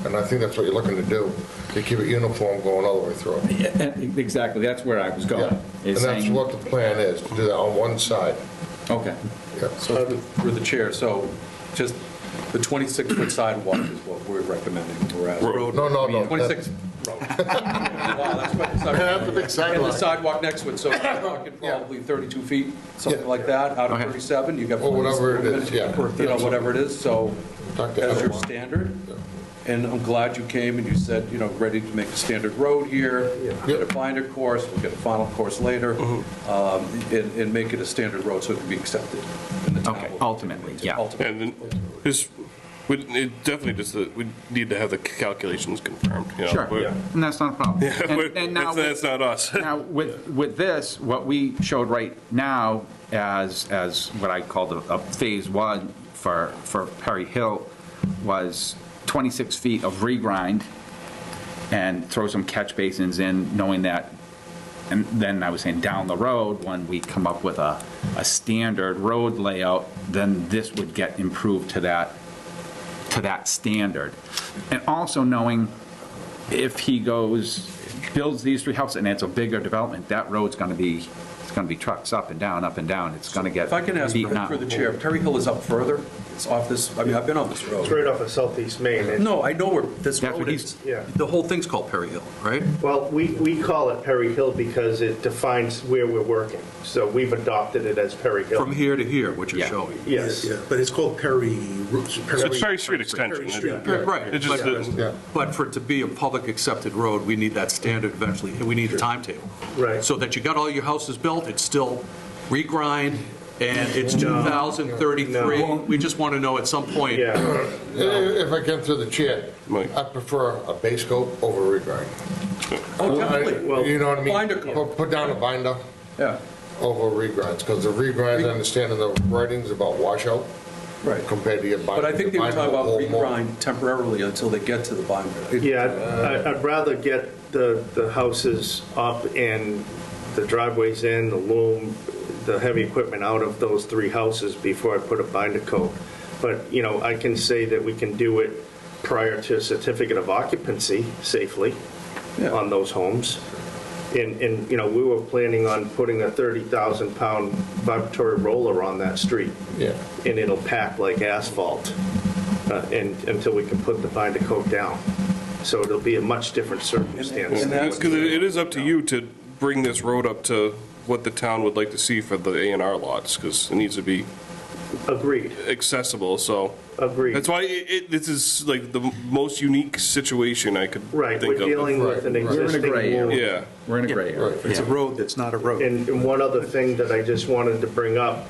And I think that's what you're looking to do, to keep it uniform going all the way through. Exactly, that's where I was going. Yeah. And that's what the plan is, to do that on one side. Okay. Yeah. So through the chair, so just the 26-foot sidewalk is what we're recommending. Whereas road. No. 26. Wow, that's what. That's a big sidewalk. And the sidewalk next to it, so we're talking probably 32 feet, something like that, out of 37. You got. Or whatever it is, yeah. You know, whatever it is, so Talk to as your Adam. standard. And I'm glad you came and you said, you know, ready to make a standard road here, get a binder course, we'll get a final course later, and make it a standard road so it can be accepted. in the town. Okay, ultimately, yeah. And then, it definitely just, we need to have the calculations confirmed, you know. Sure, but- and that's not a problem. And now That's not us. Now, with this, what we showed right now as what I called a phase one for Perry Hill was 26 feet of regrind and throw some catch basins in, knowing that, and then I was saying down the road, when we come up with a standard road layout, then this would get improved to that standard. And also knowing if he builds these 3 houses and it's a bigger development, that road's gonna be, it's gonna be trucks up and down, it's gonna get If I can ask beaten up. for the chair, Perry Hill is up further, it's off this, I mean, I've been on this road. It's right off of Southeast Main. and- No, I know where this That's what road he's- is. Yeah. The whole thing's called Perry Hill, right? Well, we call it Perry Hill because it defines where we're working. So we've adopted it as Perry Hill. From here to here, what you're Yeah. showing. Yes. Yeah, but it's called Perry. It's Perry Street Extension. Right, It just is. but for it to be a public accepted road, we need that standard eventually, and we need a timetable. Right. So that you got all your houses built, it's still regrind, and it's 2033. No. We just want to know at some point. Yeah. If I can through the chair, Mike. I prefer a base coat over regrind. Oh, definitely. Well, You know what I mean? binder coat. Put down a binder Yeah, over regrinds, because the regrinds, I understand in the writings about washout right. compared to your binder. But I think they were Binder talking will about hold more. regrind temporarily until they get to the binder. Yeah, I'd rather get the houses up and the driveways in, the loom, the heavy equipment out of those 3 houses before I put a binder coat. But, you know, I can say that we can do it prior to a certificate of occupancy safely on those homes. And, you know, we were planning on putting a 30,000-pound vibratory roller on that street. Yeah. And it'll pack like asphalt and until we can put the binder coat down. So it'll be a much different circumstance. Because it is up to you to bring this road up to what the town would like to see for the A&R lots, because it needs to be Agreed, accessible, so. agreed. That's why this is like the most unique situation I could Right, think we're of. dealing with an Right. We're in a existing gray loom. area. Yeah. We're in a gray area. It's a road that's not a road. And one other thing that I just wanted to bring up,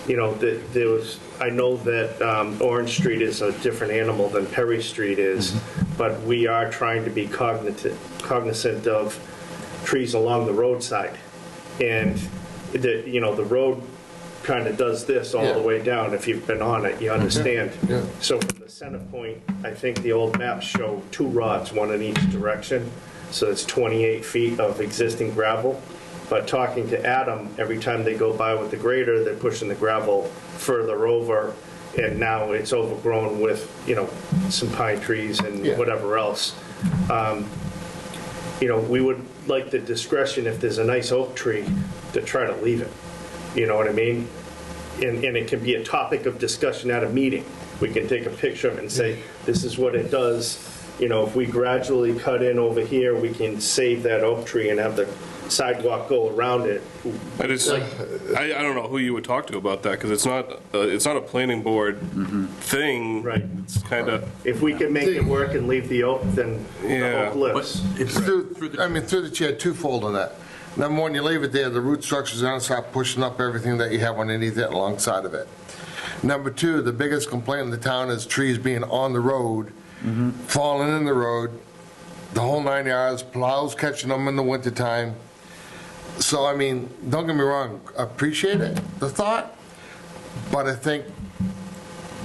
you know, that there was, I know that Orange Street is a different animal than Perry Street is, but we are trying to be cognizant of trees along the roadside. And, you know, the road kind of does this all the way down. If you've been on it, you understand. Yeah. So from the center point, I think the old maps show 2 rods, one in each direction. So it's 28 feet of existing gravel. But talking to Adam, every time they go by with the grader, they're pushing the gravel further over. And now it's overgrown with, you know, some pine trees and whatever else. You know, we would like the discretion, if there's a nice oak tree, to try to leave it. You know what I mean? and it can be a topic of discussion at a meeting. We can take a picture of it and say, this is what it does. You know, if we gradually cut in over here, we can save that oak tree and have the sidewalk go around it. I just, I don't know who you would talk to about that, because it's not a planning board thing. Right. It's kind of, If we can make it work and leave the oak, then the Yeah. oak lives. Through the chair, twofold on that. Number one, you leave it there, the root structure's gonna start pushing up everything that you have underneath it alongside of it. Number two, the biggest complaint in the town is trees being on the road, falling in the road, the whole 9 yards, plows catching them in the wintertime. So, I mean, don't get me wrong, appreciate it, the thought, but I think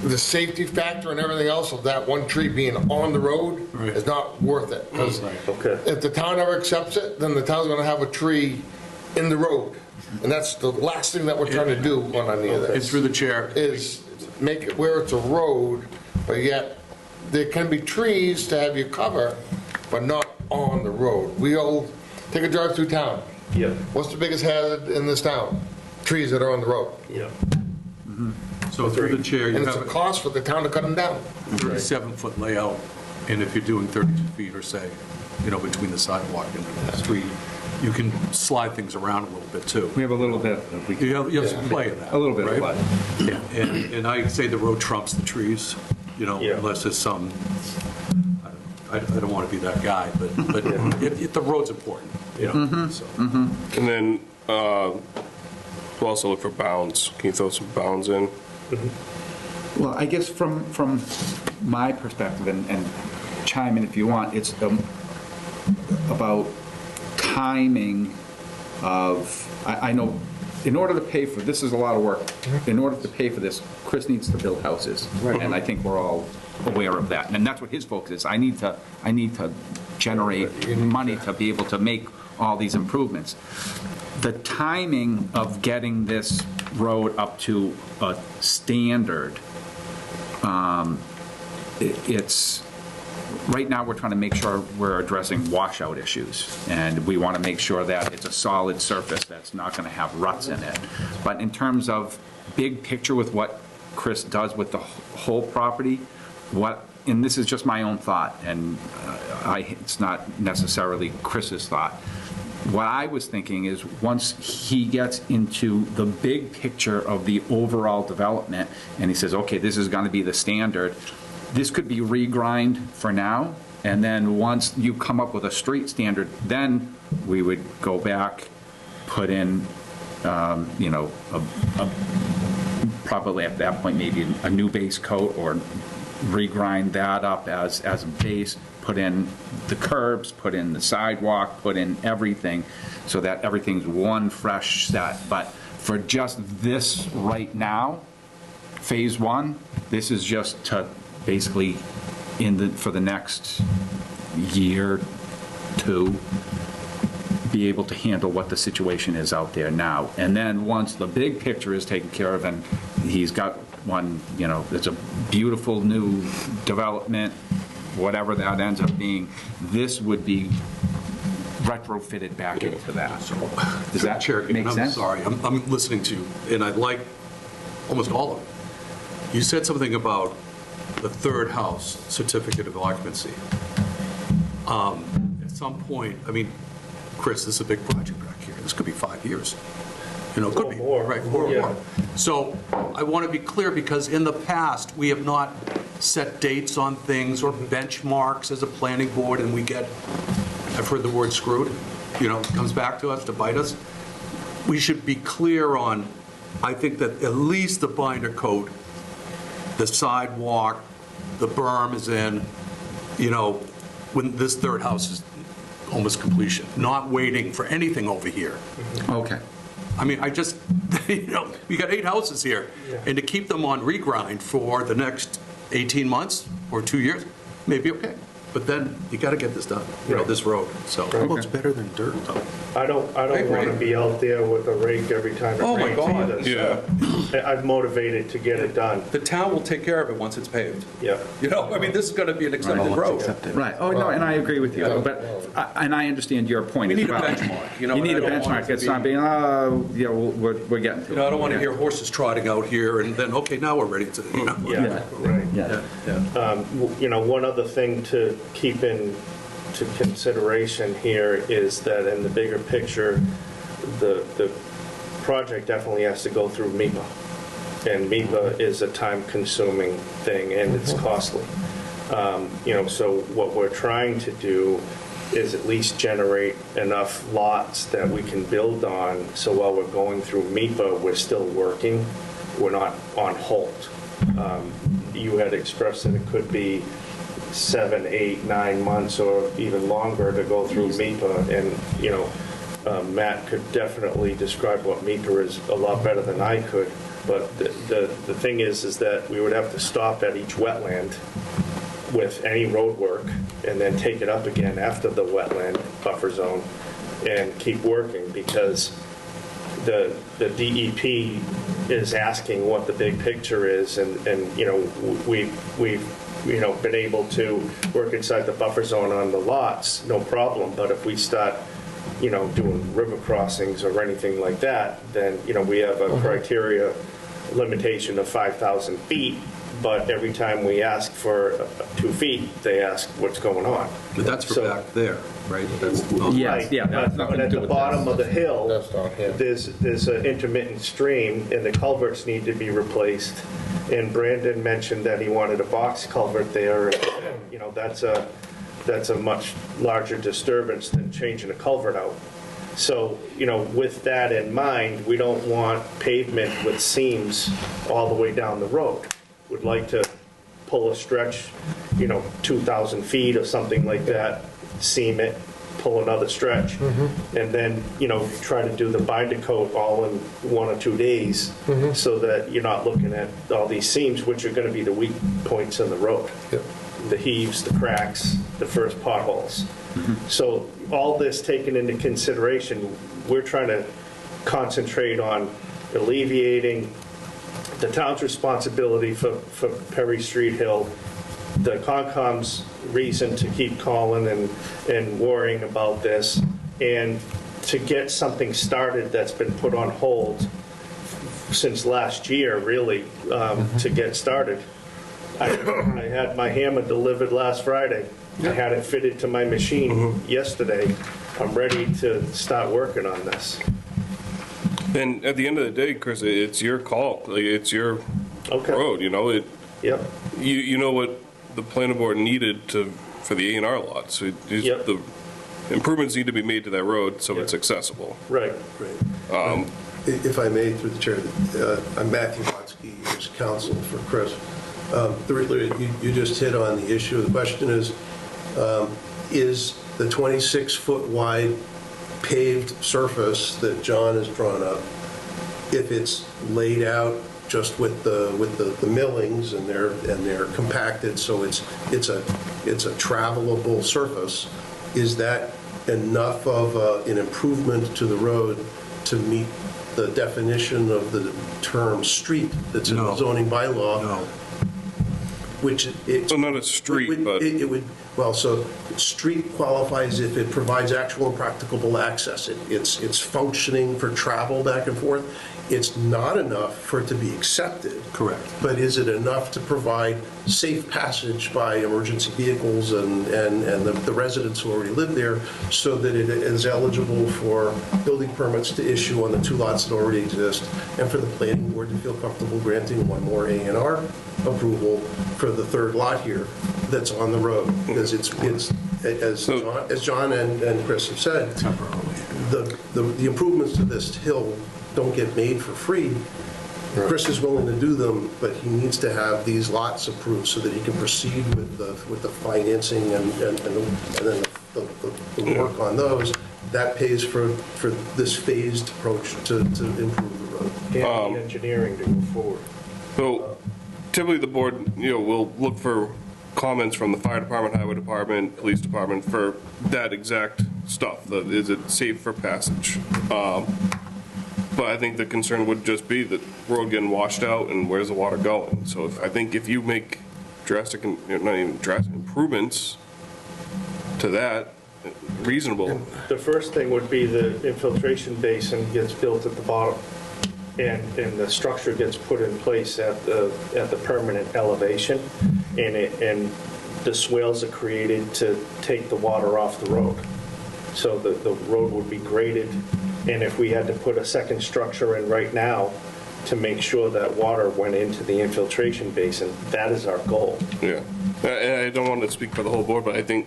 the safety factor and everything else of that one tree being on the road is not worth it. Because Okay. if the town ever accepts it, then the town's gonna have a tree in the road. And that's the last thing that we're trying to do on any of And this, through the chair, is make it where it's a road, but yet there can be trees to have you cover, but not on the road. We all, take a drive through town. Yeah, What's the biggest hazard in this town? Trees that are on the road. yeah. so through the chair, you And it's a have cost for the town to cut them down. a 37-foot layout, and if you're doing 32 feet or say, you know, between the sidewalk and the street, you can slide things around a little bit too. We have a little bit, You have some play in that. a little bit of right? play. Yeah, and I say the road trumps the trees, you know, Yeah. unless there's some, I don't want to be that guy, but the road's important, you know, so. and then we'll also look for bounds. Can you throw some bounds in? Well, I guess from my perspective, and chime in if you want, it's about timing of, I know, in order to pay for, this is a lot of work. In order to pay for this, Chris needs to build houses. And I think we're all aware of that. And that's what his focus is. I need to generate money to be able to make all these improvements. The timing of getting this road up to a standard, it's, right now, we're trying to make sure we're addressing washout issues, and we want to make sure that it's a solid surface that's not going to have ruts in it. But in terms of big picture with what Chris does with the whole property, and this is just my own thought, and it's not necessarily Chris's thought. What I was thinking is, once he gets into the big picture of the overall development, and he says, okay, this is going to be the standard, this could be regrind for now, and then once you come up with a street standard, then we would go back, put in, you know, probably at that point, maybe a new base coat, or regrind that up as a base, put in the curbs, put in the sidewalk, put in everything, so that everything's one fresh set. But for just this right now, phase one, this is just to basically for the next year, two, be able to handle what the situation is out there now. And then once the big picture is taken care of, and he's got one, you know, it's a beautiful new development, whatever that ends up being, this would be retrofitted back into that. Does that Chair, make sense? I'm sorry, I'm listening to you, and I like almost all of it. You said something about the third house, certificate of occupancy. At some point, I mean, Chris, this is a big project back here. This could be 5 years. You know, it could be. more. Right, more. Yeah. So I want to be clear, because in the past, we have not set dates on things or benchmarks as a planning board, and we get, I've heard the word screwed, you know, it comes back to us to bite us. We should be clear on, I think that at least the binder coat, the sidewalk, the berm is in, you know, when this third house is almost completion, not waiting for anything over here. Okay. I mean, I just, you know, we got 8 houses here, and to keep them on regrind for the next 18 months or 2 years, maybe okay. But then you got to get this done, you know, this road, so. Well, it's better than dirt, though. I don't agree. want to be out there with a rake every time it Oh, my rains God. either. Yeah. I'm motivated to get it done. The town will take care of it once it's paved. Yeah. You know, I mean, this is going to be an accepted road. Right, oh, no, and I agree with you, but, and I understand your point We as need a well. benchmark, you know, You need a and I don't want it benchmark, to it's be- not being, you know, we're getting to You it. know, I don't want to hear horses trotting out here and then, okay, now we're ready to, you know. Yeah, right. Yeah. You know, one other thing to keep into consideration here is that in the bigger picture, the project definitely has to go through MEPA. And MEPA is a time-consuming thing, and it's costly. You know, so what we're trying to do is at least generate enough lots that we can build on, so while we're going through MEPA, we're still working, we're not on hold. You had expressed that it could be 7, 8, 9 months or even longer to go through MEPA, and, you know, Matt could definitely describe what MEPA is a lot better than I could, but the thing is that we would have to stop at each wetland with any road work and then take it up again after the wetland buffer zone and keep working, because the DEP is asking what the big picture is, and you know, we've you know, been able to work inside the buffer zone on the lots, no problem, but if we start, you know, doing river crossings or anything like that, then, you know, we have a criteria limitation of 5,000 feet, but every time we ask for 2 feet, they ask what's going on. But that's for So- back there, right? That's Yes, Right, yeah, that's but nothing to at do the with bottom this. of the hill, That's down here. there's an intermittent stream, and the culverts need to be replaced. And Brandon mentioned that he wanted a box culvert there, and, you know, that's a much larger disturbance than changing a culvert out. So, you know, with that in mind, we don't want pavement with seams all the way down the road. Would like to pull a stretch, you know, 2,000 feet or something like that, seam it, pull another stretch, and then, you know, try to do the binder coat all in 1 or 2 days, so that you're not looking at all these seams, which are going to be the weak points in the road. The heaves, the cracks, the first potholes. So all this taken into consideration, we're trying to concentrate on alleviating the town's responsibility for Perry Street Hill, the Concom's reason to keep calling and worrying about this, and to get something started that's been put on hold since last year, really, to get started. I had my hammer delivered last Friday. I had it fitted to my machine yesterday. I'm ready to start working on this. And at the end of the day, Chris, it's your call. Like, it's your Okay. road, you know? Yep. You know what the planning board needed for the A&R lots. Yep. The improvements need to be made to that road so it's accessible. Right. If I may, through the chair, I'm Matthew Watsky, as counsel for Chris. You just hit on the issue. The question is the 26-foot wide paved surface that John has drawn up, if it's laid out just with the millings and they're compacted, so it's a travelable surface, is that enough of an improvement to the road to meet the definition of the term street that's in the zoning bylaw? No. Which it. So not a street, but. It would, well, so street qualifies if it provides actual and practicable access. It's functioning for travel back and forth. It's not enough for it to be accepted. Correct. But is it enough to provide safe passage by emergency vehicles and the residents who already live there, so that it is eligible for building permits to issue on the 2 lots that already exist, and for the planning board to feel comfortable granting 1 more A&R approval for the 3rd lot here that's on the road? Because it's as John and Chris have said, the improvements to this hill don't get made for free. Chris is willing to do them, but he needs to have these lots approved so that he can proceed with the financing and then the work on those. That pays for this phased approach to improve the road. And the engineering to go forward. So typically the board, will look for comments from the fire department, highway department, police department for that exact stuff. Is it safe for passage? But I think the concern would just be the road getting washed out and where's the water going? So I think if you make drastic, not even drastic improvements to that, reasonable. The first thing would be the infiltration basin gets built at the bottom, and the structure gets put in place at the permanent elevation, and the swales are created to take the water off the road. So the road would be graded, and if we had to put a second structure in right now to make sure that water went into the infiltration basin, that is our goal. Yeah. I don't want to speak for the whole board, but I think,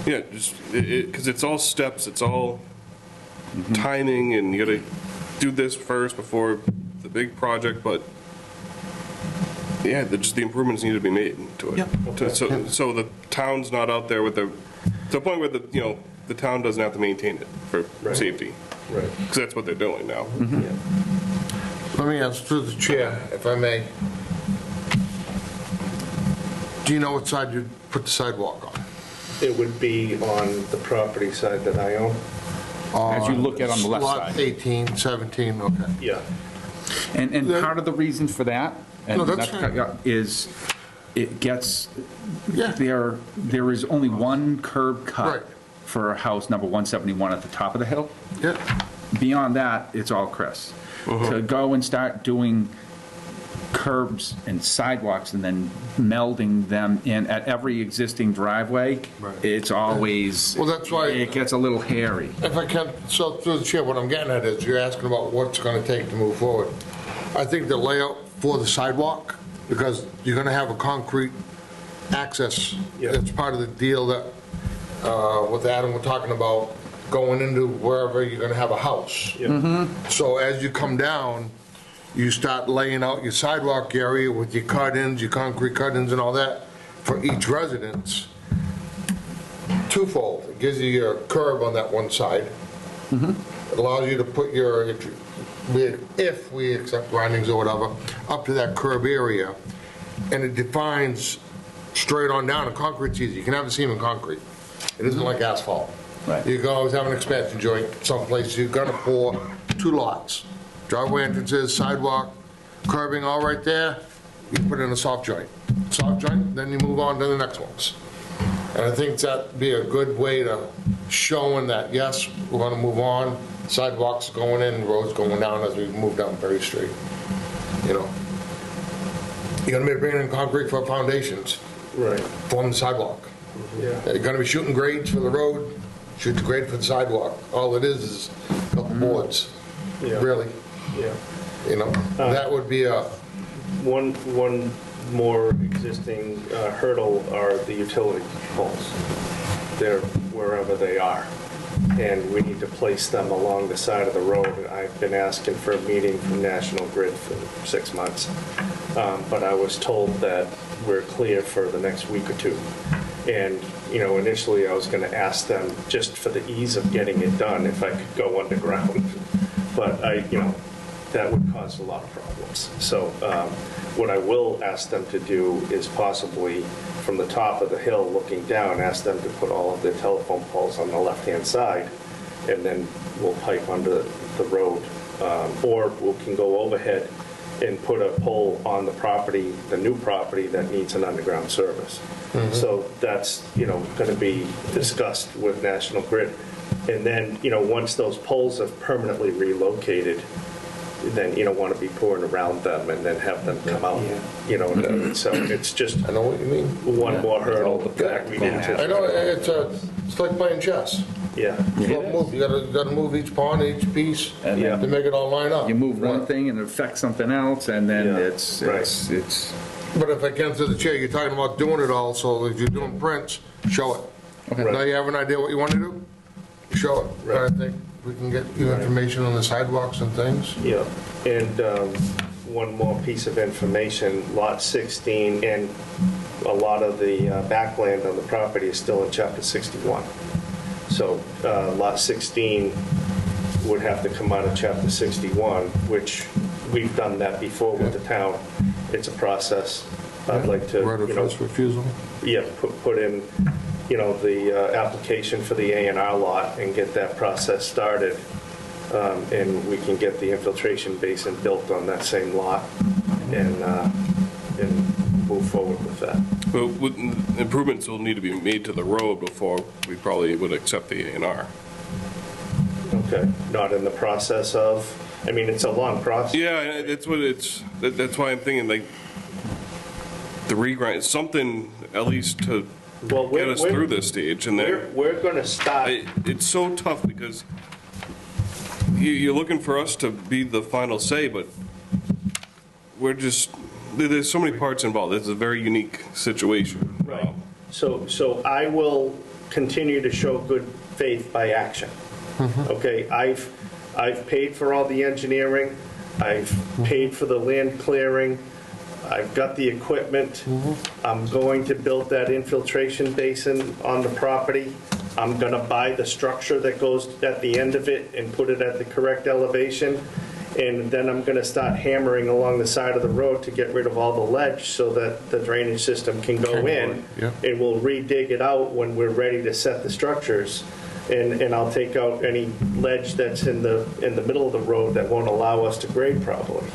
yeah, just, because it's all steps, it's all timing, and you got to do this first before the big project, but yeah, just the improvements need to be made to it. So the town's not out there with to the point where the town doesn't have to maintain it for safety. Right. Because that's what they're doing now. Let me ask through the chair, if I may. Do you know what side you put the sidewalk on? It would be on the property side that I own. As you look at on the left Lot side. 18, 17, okay. Yeah. And part of the reason for that, and No, that's fine. is it gets, Yeah. there is only one curb Right. cut for house number 171 at the top of the hill. Yeah. Beyond that, it's all Chris. To go and start doing curbs and sidewalks and then melding them in at every existing driveway, it's always, Well, that's why- it gets a little hairy. If I can, so through the chair, what I'm getting at is, you're asking about what's going to take to move forward. I think the layout for the sidewalk, because you're going to have a concrete access. Yeah. It's part of the deal that, with Adam, we're talking about going into wherever you're going to have a house. So as you come down, you start laying out your sidewalk area with your cut-ins, your concrete cut-ins and all that for each residence. Twofold. It gives you your curb on that one side. It allows you to put your, if we accept grindings or whatever, up to that curb area. And it defines straight on down, and concrete's easy. You can have a seam in concrete. It isn't like asphalt. Right. You can always have an expansion joint someplace. You're gonna pour 2 lots. Driveway entrances, sidewalk, curbing, all right there. You put in a soft joint. Soft joint, then you move on to the next ones. And I think that'd be a good way to showing that, yes, we're gonna move on, sidewalks going in, roads going down as we move down Berry Street. You know, you're gonna be bringing in concrete for foundations, Right. form the sidewalk. Yeah. You're gonna be shooting grades for the road, shoot the grade for the sidewalk. All it is a couple boards, Yeah. really. Yeah. You know, that would be a, One more existing hurdle are the utility poles. They're wherever they are, and we need to place them along the side of the road. I've been asking for a meeting from National Grid for 6 months, but I was told that we're clear for the next week or two. And, initially I was going to ask them, just for the ease of getting it done, if I could go underground. But that would cause a lot of problems. So what I will ask them to do is possibly from the top of the hill looking down, ask them to put all of their telephone poles on the left-hand side, and then we'll pipe under the road. Or we can go overhead and put a pole on the property, the new property that needs an underground service. So that's, going to be discussed with National Grid. And then, once those poles have permanently relocated, then you don't want to be pouring around them and then have them come out, what I mean? So it's just I know what you mean. one more hurdle that we need I to, know, it's like playing chess. yeah. You gotta move each pawn, each piece, And to then make it all line up. you move one thing and it affects something else, and then Yeah. it's But if I can through the chair, you're talking about doing it all, so if you're doing prints, show it. Okay. Now you have an idea what you want to do, show it. And I think we can get you information on the sidewalks and things. Yeah, and one more piece of information, Lot 16, and a lot of the backland on the property is still in Chapter 61. So Lot 16 would have to come out of Chapter 61, which we've done that before with the town. It's a process. I'd like to, Right of first refusal. put in, the application for the A&R lot and get that process started and we can get the infiltration basin built on that same lot and move forward with that. Well, improvements will need to be made to the road before we probably would accept the A&R. Okay, not in the process of, I mean, it's a long process. Yeah, that's what that's why I'm thinking, like, the regrind, something at least to get us through this stage, and then We're going to start. it's so tough because you're looking for us to be the final say, but there's so many parts involved. It's a very unique situation. Right. So I will continue to show good faith by action. Okay, I've paid for all the engineering, I've paid for the land clearing, I've got the equipment, I'm going to build that infiltration basin on the property, I'm gonna buy the structure that goes at the end of it and put it at the correct elevation, and then I'm gonna start hammering along the side of the road to get rid of all the ledge so that the drainage system can go in, and we'll re-dig it out when we're ready to set the structures. And I'll take out any ledge that's in the middle of the road that won't allow us to grade properly.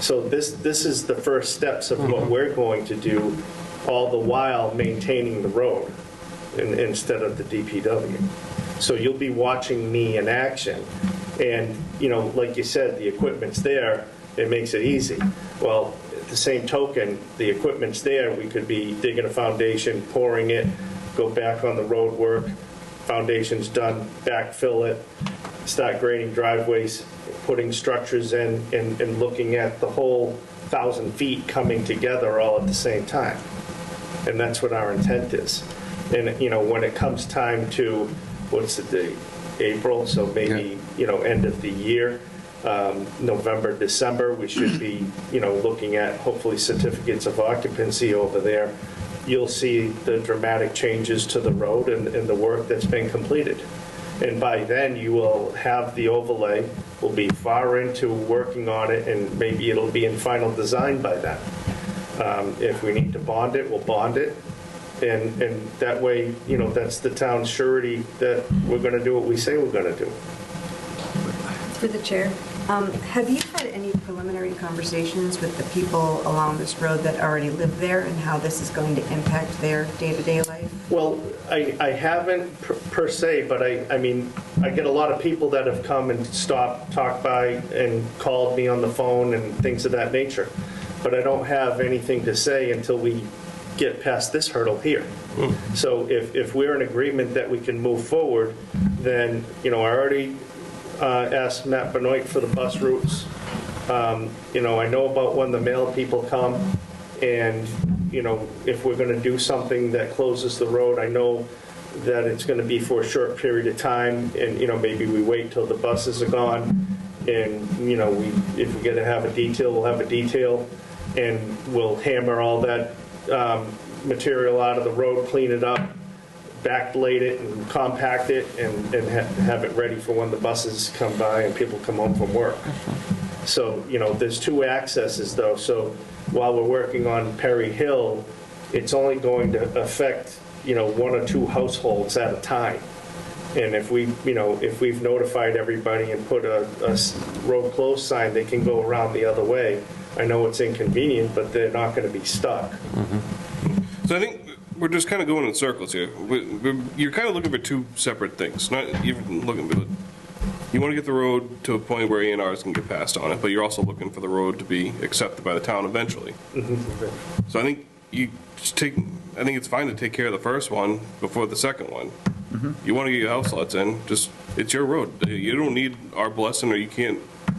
So this is the first steps of what we're going to do, all the while maintaining the road instead of the DPW. So you'll be watching me in action. And, you know, like you said, the equipment's there, it makes it easy. Well, at the same token, the equipment's there, we could be digging a foundation, pouring it, go back on the road work, foundation's done, backfill it, start grading driveways, putting structures in, and looking at the whole 1,000 feet coming together all at the same time. And that's what our intent is. And, you know, when it comes time to, what's the date? April, so maybe, you know, end of the year, November, December, we should be, you know, looking at hopefully certificates of occupancy over there. You'll see the dramatic changes to the road and the work that's been completed. And by then, you will have the overlay, we'll be far into working on it, and maybe it'll be in final design by then. If we need to bond it, we'll bond it. And that way, you know, that's the town's surety that we're going to do what we say we're going to do. Through the chair, have you had any preliminary conversations with the people along this road that already live there and how this is going to impact their day-to-day life? Well, I haven't per se, but I mean, I get a lot of people that have come and stopped, talked by, and called me on the phone and things of that nature. But I don't have anything to say until we get past this hurdle here. So if we're in agreement that we can move forward, then, you know, I already asked Matt Benoit for the bus routes. You know, I know about when the mail people come, and, you know, if we're going to do something that closes the road, I know that it's going to be for a short period of time, and, you know, maybe we wait till the buses are gone, and, you know, if we're going to have a detail, we'll have a detail, and we'll hammer all that material out of the road, clean it up, backblade it and compact it, and have it ready for when the buses come by and people come home from work. So, you know, there's two accesses though. So while we're working on Perry Hill, it's only going to affect, you know, one or two households at a time. And if we've notified everybody and put a road closed sign, they can go around the other way. I know it's inconvenient, but they're not going to be stuck. So I think we're just kind of going in circles here. You're kind of looking for two separate things. Not even looking for it. You want to get the road to a point where A&Rs can get passed on it, but you're also looking for the road to be accepted by the town eventually. So I think I think it's fine to take care of the first one before the second one. You want to get your house lots in, it's your road. You don't need our blessing, or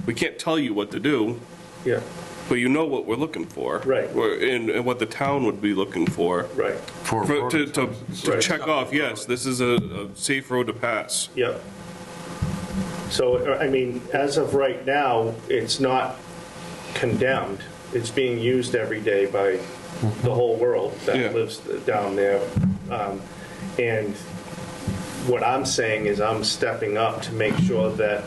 we can't tell you what to do. Yeah. But you know what we're looking for. Right. And what the town would be looking for. Right. To check off, yes, this is a safe road to pass. Yep. So, I mean, as of right now, it's not condemned. It's being used every day by the whole world that lives down there. And what I'm saying is I'm stepping up to make sure that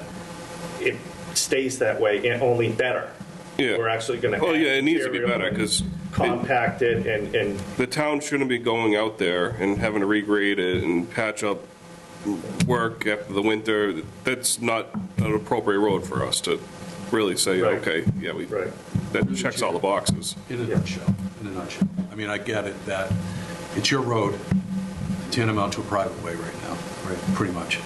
it stays that way, and only better. Yeah. We're actually going to it needs to be better, because compact it and the town shouldn't be going out there and having to regrade it and patch up work after the winter, that's not an appropriate road for us to really say, Right. okay, yeah, Right. that checks all the boxes. In a nutshell, I mean, I get it, that it's your road, tantamount to a private way right now, right, pretty much.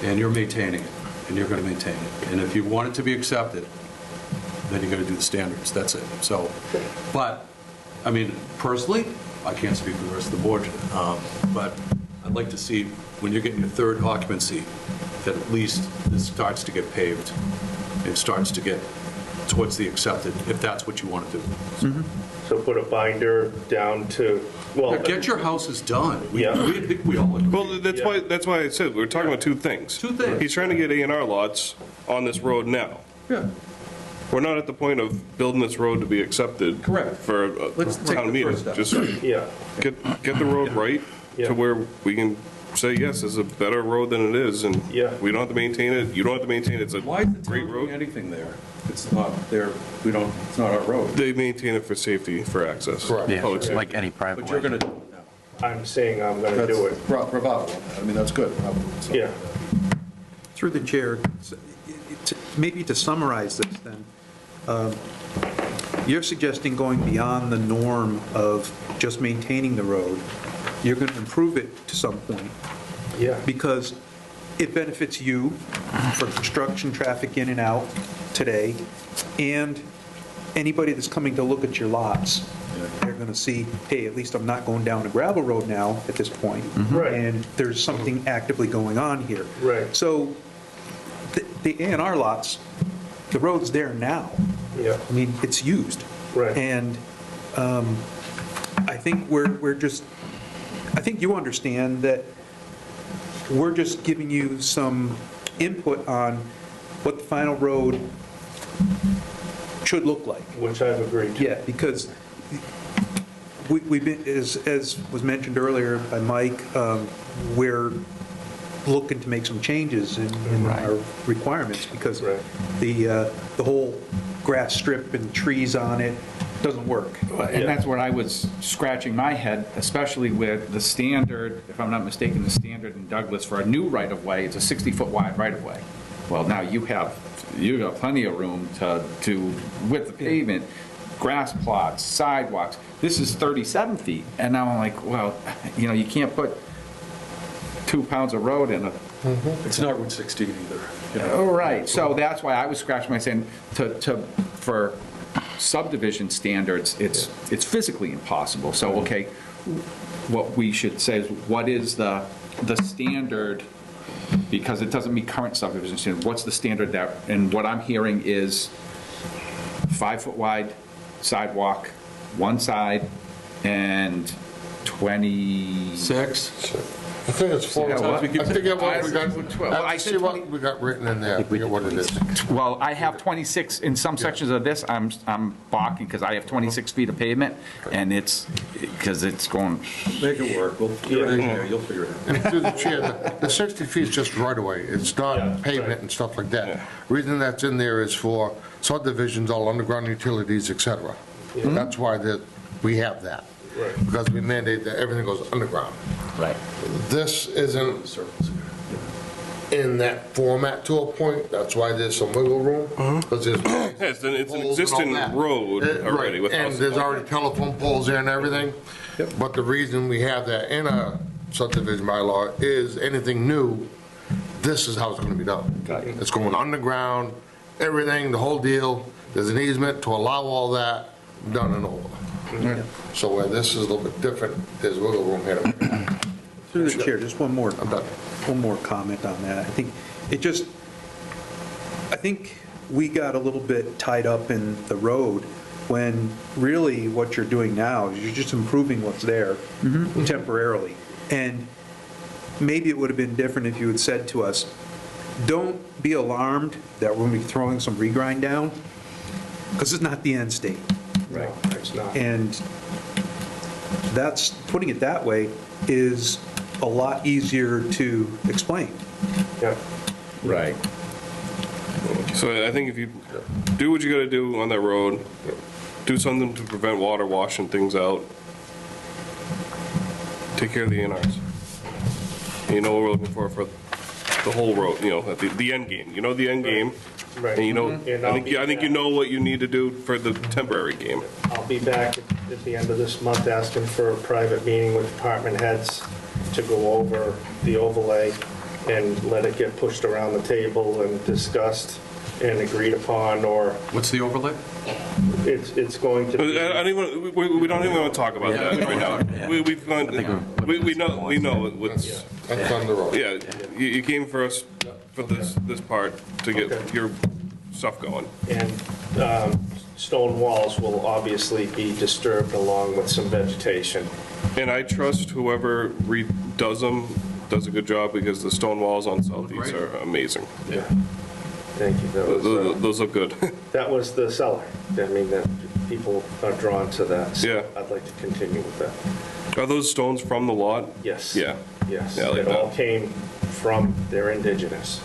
And you're maintaining it, and you're going to maintain it. And if you want it to be accepted, then you got to do the standards, that's it. So, but, I mean, personally, I can't speak for the rest of the board, but I'd like to see, when you're getting your third occupancy, that at least this starts to get paved. It starts to get towards the accepted, if that's what you want to do. So put a binder down to, well. Yeah, get your houses done. Yeah. I think we all agree. Well, that's why I said, we're talking about two things. Two things. He's trying to get A&R lots on this road now. Yeah. We're not at the point of building this road to be accepted. Correct. For a Let's take town the meeting. first step. Just Yeah, get the road right Yeah. to where we can say, yes, it's a better road than it is, and Yeah. we don't have to maintain it, you don't have to maintain it, it's a Why is the great town doing road. anything there? It's not their, it's not our road. They maintain it for safety, for access. Correct. Yeah, Public safety. like any private But you're way. going to do it now. I'm saying I'm going to do it. Bravo. I mean, that's good. Bravo. So- Yeah. Through the chair, maybe to summarize this then, you're suggesting going beyond the norm of just maintaining the road. You're going to improve it to some point Yeah. because it benefits you for construction traffic in and out today, and anybody that's coming to look at your lots. They're going to see, hey, at least I'm not going down a gravel road now at this point. Right. And there's something actively going on here. Right. So the A&R lots, the road's there now. Yeah. I mean, it's used. Right. And I think we're just, I think you understand that we're just giving you some input on what the final road should look like. Which I've agreed to. Yeah, because we've been, as was mentioned earlier by Mike, we're looking to make some changes in our requirements because Right. the whole grass strip and trees on it doesn't work. And that's where I was scratching my head, especially with the standard, if I'm not mistaken, the standard in Douglas for a new right-of-way, it's a 60-foot wide right-of-way. Well, now you have plenty of room to width the pavement, grass plots, sidewalks. This is 37 feet. And now I'm like, well, you can't put 2 pounds of road in a. It's not Route 16 either. you know. Oh, right. So that's why I was scratching my head saying, for subdivision standards, it's physically impossible. So, okay, what we should say is, what is the standard, because it doesn't meet current subdivision standard, what's the standard that, and what I'm hearing is 5-foot wide sidewalk, one side, and 6? I think it's 4. Yeah, what? I think what we got, Well, I I see said what we got written in there, I forget what it is. Well, I have 26, in some sections of this, I'm balking, because I have 26 feet of pavement, and because it's going, Make it work. You're an engineer, you'll figure it out. And through the chair, the 60 feet is just right away. It's Yeah, not pavement right. and stuff like that. Reason that's in there is for subdivisions, all underground utilities, et cetera. That's why we have that. Right. Because we mandate that everything goes underground. Right. This isn't in that format to a point, that's why there's some wiggle room. Because there's Yes, then it's an poles and all existing that. road already Right, with and houses. there's already telephone poles there and everything. But the reason we have that in a subdivision bylaw is anything new, this is how it's gonna be done. It's going underground, everything, the whole deal. There's an easement to allow all that, done and over. So where this is a little bit different, there's wiggle room here. Through the chair, just one more done. comment on that. I think we got a little bit tied up in the road when really what you're doing now is you're just improving what's there temporarily. And maybe it would have been different if you had said to us, don't be alarmed that we're going to be throwing some regrind down, because it's not the end state. Right. It's not. And that's, putting it that way is a lot easier to explain. Yeah. right. So I think if you do what you gotta do on that road, do something to prevent water washing things out, take care of the A&Rs. You know what we're looking for the whole road, you know, at the end game. You know the end game. Right. And you know, And I I'll think be I think you back. know what you need to do for the temporary game. I'll be back at the end of this month asking for a private meeting with department heads to go over the overlay and let it get pushed around the table and discussed and agreed upon, or What's the overlay? it's going to be. I don't even, we don't even want to talk about that right now. We've gone, we know what's, That's on the road. yeah, you came for us for this part to get Okay. your stuff going. And stone walls will obviously be disturbed along with some vegetation. And I trust whoever redoes them does a good job, because the stone walls on Southeast are amazing. Yeah. Thank you. Those look good. That was the seller. I mean, that people are drawn to that. So Yeah. I'd like to continue with that. Are those stones from the lot? Yes. Yeah. Yes. Yeah, I like It all that. came from, they're indigenous.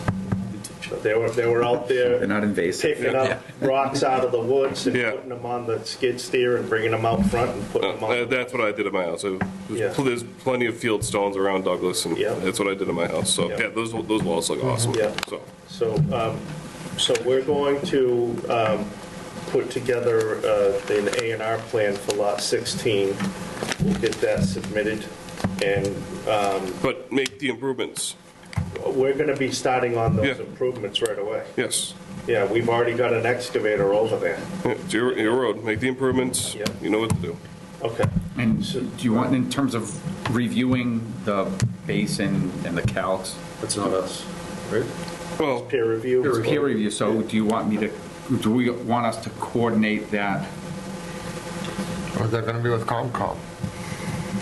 So they were out there. They're not invasive. Picking up rocks out of the woods and Yeah. putting them on the skid steer and bringing them out front and putting them on. That's what I did at my house. Yeah. There's plenty of field stones around Douglas, and Yeah. that's what I did at my house. So, Yeah. yeah, those walls look awesome. Yeah. So we're going to put together an A&R plan for Lot 16. We'll get that submitted, and But make the improvements. we're going to be starting on those Yeah. improvements right away. Yes. Yeah, we've already got an excavator over there. Yeah, it's your road. Make the improvements. Yeah. You know what to do. Okay. And do you want, in terms of reviewing the basin and the calcs, That's not us, right? Well, Peer review. peer review, so do you want me to, do we want us to coordinate that? Or is that going to be with COMCOM?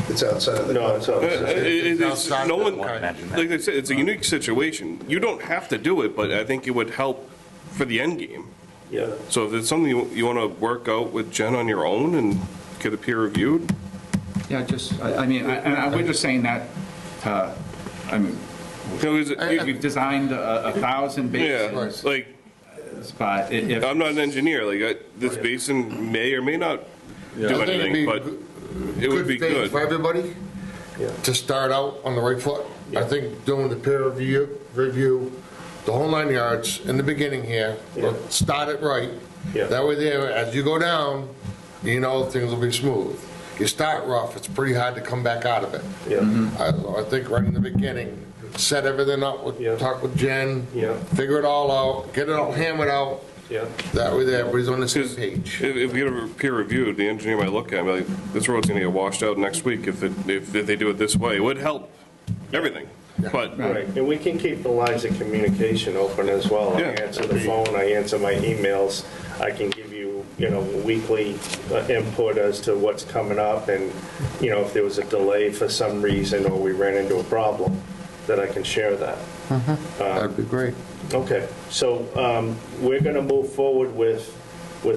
It's outside of the. No, it's it's no one, Imagine that. like I said, it's a unique situation. You don't have to do it, but I think it would help for the end game. Yeah. So if it's something you want to work out with Jen on your own and get it peer reviewed, Yeah, just, I mean, we're just saying that, I mean, you know, is it- we've designed 1,000 basins, yeah, like, but if, I'm not an engineer, like, this basin may or may not do I think it'd anything, be but it would be thing for good. everybody Yeah. to start out on the right foot. I think doing the peer review, the whole 9 yards in the beginning here, let's start it right. Yeah. That way there, as you go down, you know things will be smooth. You start rough, it's pretty hard to come back out of it. Yeah. I think right in the beginning, set everything up, Yeah. talk with Jen, Yeah. figure it all out, get it all hammered out. Yeah. That way there, everybody's on the same Because page. if we get a peer reviewed, the engineer might look at it and be like, this road's gonna get washed out next week if they do it this way. It would help everything, but, Right, and we can keep the lines of communication open as well. I Yeah. answer the phone, I answer my emails, I can give you, weekly input as to what's coming up, and, if there was a delay for some reason, or we ran into a problem, that I can share that. That'd be great. Okay, so we're going to move forward with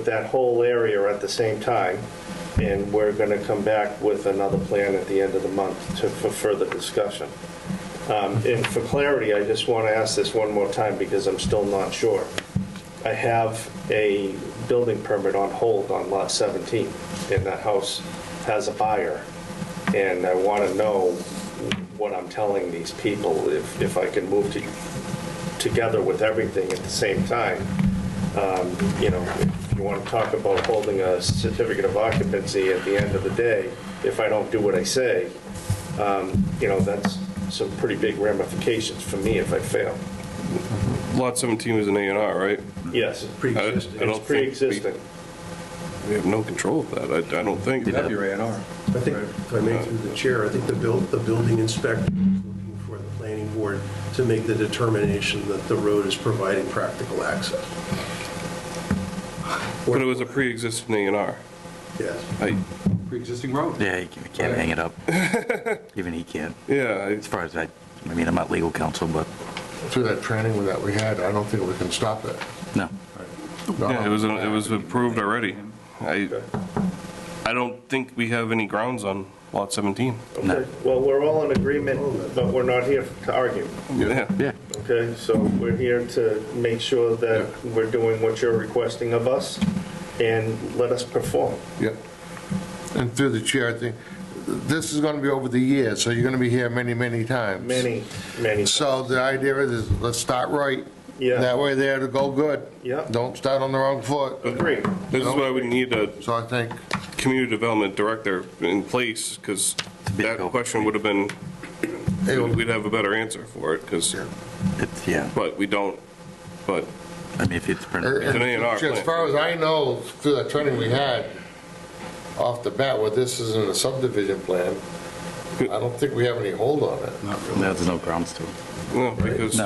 that whole area at the same time, and we're going to come back with another plan at the end of the month for further discussion. And for clarity, I just want to ask this one more time because I'm still not sure. I have a building permit on hold on Lot 17, and that house has a buyer, and I want to know what I'm telling these people, if I can move together with everything at the same time. If you want to talk about holding a certificate of occupancy at the end of the day, if I don't do what I say, that's some pretty big ramifications for me if I fail. lot 17 was an A&R, right? Yes, Pre-existing. I don't it's think pre-existing. We have no control of that, I don't think. You have your A&R. I think, if I may through the chair, I think the building inspector is looking for the planning board to make the determination that the road is providing practical access. But it was a pre-existing A&R. Yes. Pre-existing road. Yeah, you can't hang it up. Even he can't. Yeah, As far as I mean, I'm not legal counsel, but Through that training that we had, I don't think we can stop it. no. yeah, it was approved already. I don't think we have any grounds on lot 17. Okay, well, we're all in agreement, but we're not here to argue. Yeah. Yeah. Okay, so we're here to make sure that we're doing what you're requesting of us, and let us perform. Yeah. And through the chair, I think this is going to be over the years, so you're going to be here many, many times. Many. So the idea is, let's start right. Yeah. That way there to go good. Yeah. Don't start on the wrong foot. Agree. This is why we need a So I think, community development director in place, because that question would have been, we'd have a better answer for it, because, It's, yeah, but we don't, but I mean, if it's and an A&R as plan. far as I know, through that training we had, off the bat, where this is in a subdivision plan, I don't think we have any hold on it. there's no grounds to it. no, because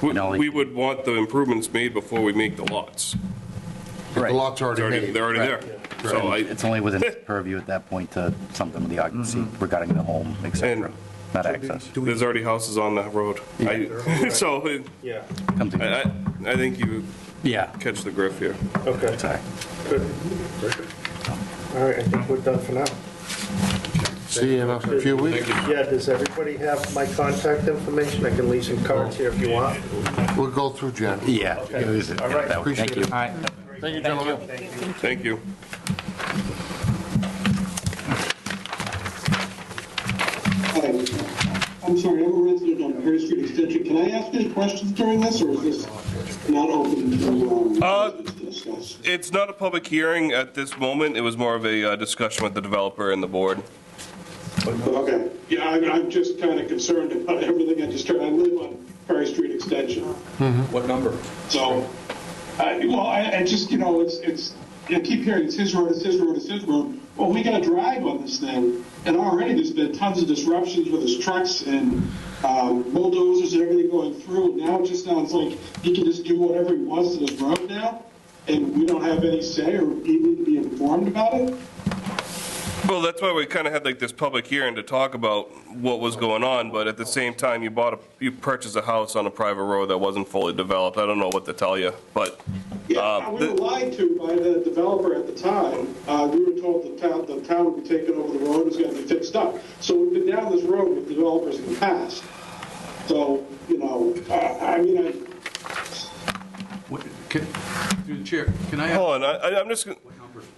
No. we would want the improvements made before we make the lots. The lot's already made. They're already there. So It's only within its purview at that point to something with the occupancy regarding the home, et cetera, And- not access. there's already houses on that road. So Yeah, Comes together. I think you Yeah, catch the griff here. okay, sorry. good. All right, I think we're done for now. See you in a few weeks. Yeah, does everybody have my contact information? I can leave some cards here if you want. We'll go through Jen. Yeah. Okay. Use it. All right. That way. Thank you. All right. Thank you, gentlemen. Thank you. I'm sorry, I'm a resident on Perry Street Extension. Can I ask any questions during this, or is this not open to discuss? It's not a public hearing at this moment. It was more of a discussion with the developer and the board. Okay. Yeah, I'm just kind of concerned about everything. I live on Perry Street Extension. What number? So, I just, I keep hearing it's his road, it's his road, it's his road. Well, we got to drive on this thing, and already there's been tons of disruptions with his trucks and bulldozers and everything going through. Now it just sounds like he can just do whatever he wants to this road now, and we don't have any say or even be informed about it. Well, that's why we kind of had like this public hearing to talk about what was going on, but at the same time, you purchased a house on a private road that wasn't fully developed. I don't know what to tell you, but. Yeah, we were lied to by the developer at the time. We were told the town would be taking over the road, it was going to be fixed up. So we've been down this road with developers in the past. So, Through the chair, can I? Hold on, I'm just,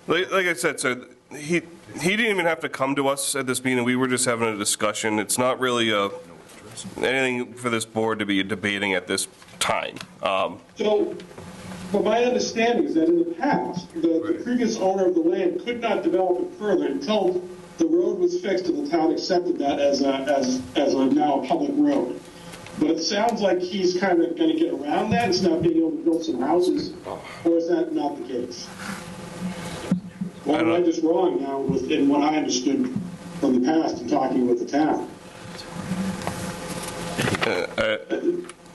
like I said, sir, he didn't even have to come to us at this meeting. We were just having a discussion. It's not really anything for this board to be debating at this time. But my understanding is that in the past, the previous owner of the land could not develop it further until the road was fixed and the town accepted that as a now a public road. But it sounds like he's kind of going to get around that, instead of being able to build some houses, or is that not the case? Or am I just wrong now in what I understood from the past in talking with the town?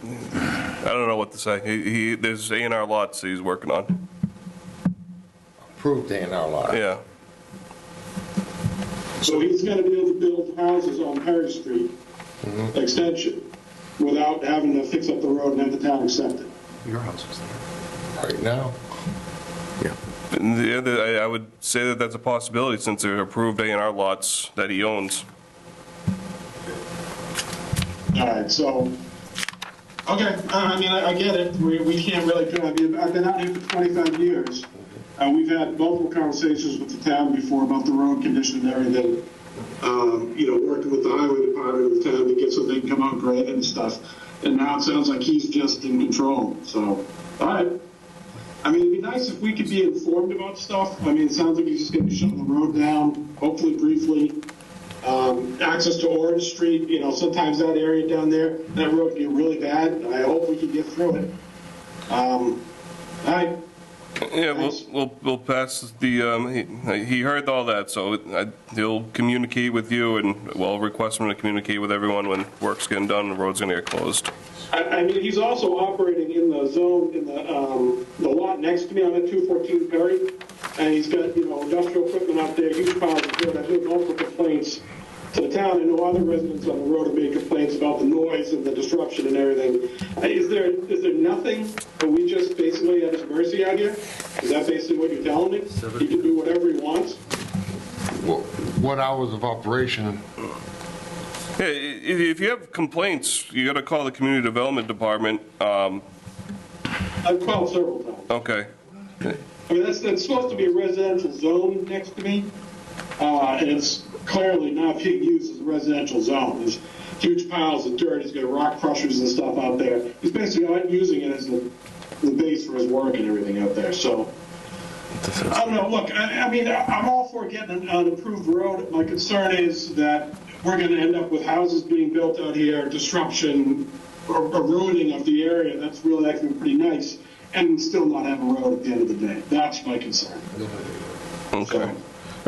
I don't know what to say. There's A&R lots he's working on. Approved A&R lot. Yeah. So he's going to be able to build houses on Perry Street Extension without having to fix up the road and have the town accept it. Your house is there. Right now. And the other, I would say that that's a possibility since they're approved A&R lots that he owns. All right, so, okay, I get it. We can't really do it. I've been out here for 25 years. We've had multiple conversations with the town before about the road condition and everything. Working with the highway department of the town to get so they can come out graded and stuff. And now it sounds like he's just in control. So, all right. It'd be nice if we could be informed about stuff. It sounds like he's just going to be shutting the road down, hopefully briefly. Access to Orange Street, sometimes that area down there, that road can get really bad. And I hope we can get through it. All right. Yeah, we'll pass the, he heard all that, so he'll communicate with you, and we'll request him to communicate with everyone when work's getting done and the road's gonna get closed. He's also operating in the zone, in the lot next to me on the 214 Perry, and he's got, industrial equipment out there, huge piles of dirt. I've heard multiple complaints to the town. I know other residents on the road have made complaints about the noise and the disruption and everything. Is there nothing that we just basically at his mercy out here? Is that basically what you're telling me? He can do whatever he wants? What hours of operation? Yeah, if you have complaints, you gotta call the community development department. I've called several times. Okay. That's supposed to be a residential zone next to me. and it's clearly not being used as a residential zone. There's huge piles of dirt. He's got rock crushers and stuff out there. He's basically not using it as the base for his work and everything out there. So I don't know. Look, I mean, I'm all for getting an improved road. My concern is that we're going to end up with houses being built out here, disruption or ruining of the area. That's really actually pretty nice, and still not have a road at the end of the day. That's my concern. Okay.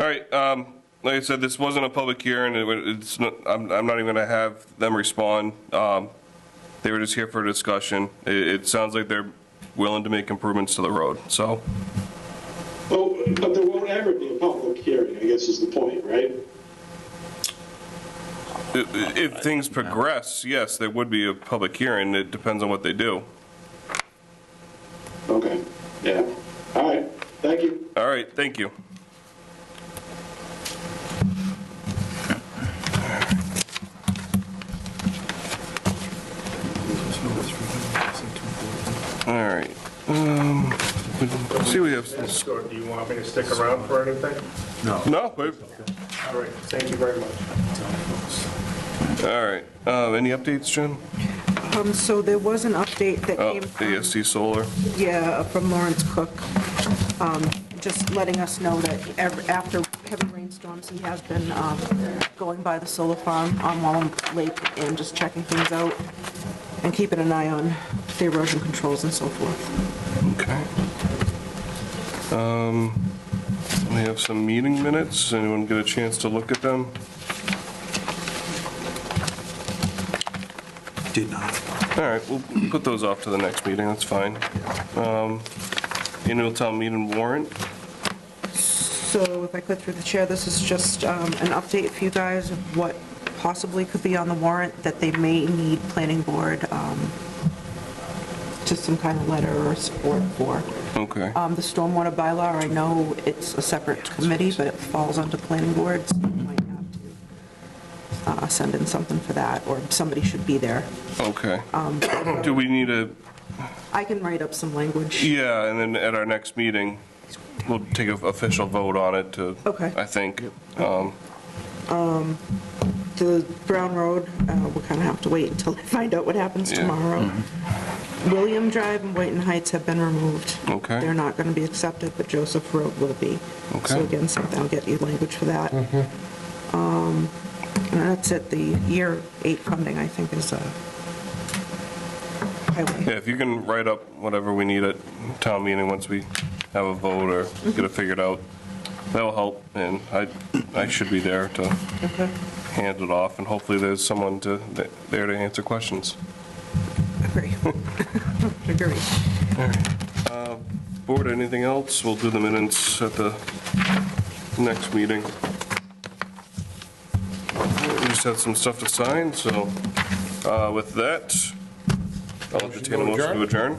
All right. Like I said, this wasn't a public hearing. It's not, I'm not even going to have them respond. They were just here for a discussion. It sounds like they're willing to make improvements to the road, so. Well, but there won't ever be a public hearing, I guess is the point, right? If things progress, yes, there would be a public hearing. It depends on what they do. Okay, yeah. All right, thank you. All right, thank you. All right. See, we have some. So do you want me to stick around for anything? No. No, wait. All right, thank you very much. All right. Any updates, Jim? So there was an update that Oh, came from... AST Solar. Yeah, from Lawrence Cook, just letting us know that after heavy rainstorms, he has been going by the solar farm on Wallam Lake and just checking things out and keeping an eye on the erosion controls and so forth. Okay. We have some meeting minutes. Anyone get a chance to look at them? Did not. All right, we'll put those off to the next meeting. That's fine. Annual town meeting warrant. So if I could, through the chair, this is just an update for you guys of what possibly could be on the warrant that they may need planning board, just some kind of letter or support for. Okay. The stormwater bylaw, I know it's a separate committee, but it falls under planning boards. You might have to send in something for that, or somebody should be there. Okay. Do we need a, I can write up some language. yeah, and then at our next meeting, we'll take an official vote on it to, Okay. I think. The Brown Road, we'll kind of have to wait until I find out what happens Yeah. tomorrow. William Drive and Whiten Heights have been removed. Okay. They're not going to be accepted, but Joseph Road will be. Okay. So again, something, I'll get you language for that. And that's it, the year 8 funding, I think, is highway. Yeah, if you can write up whatever we need at town meeting once we have a vote or get it figured out, that'll help, and I should be there to Okay. hand it off, and hopefully there's someone there to answer questions. Agree. Agree. Board, anything else? We'll do the minutes at the next meeting. We just have some stuff to sign, so with that, I'll entertain a motion to adjourn.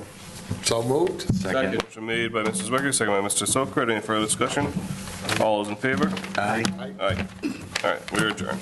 So moved? Second. Motion made by Mrs. Becker, second by Mr. Sokrat. Any further discussion? All those in favor? Aye. Aye. All right, we're adjourned.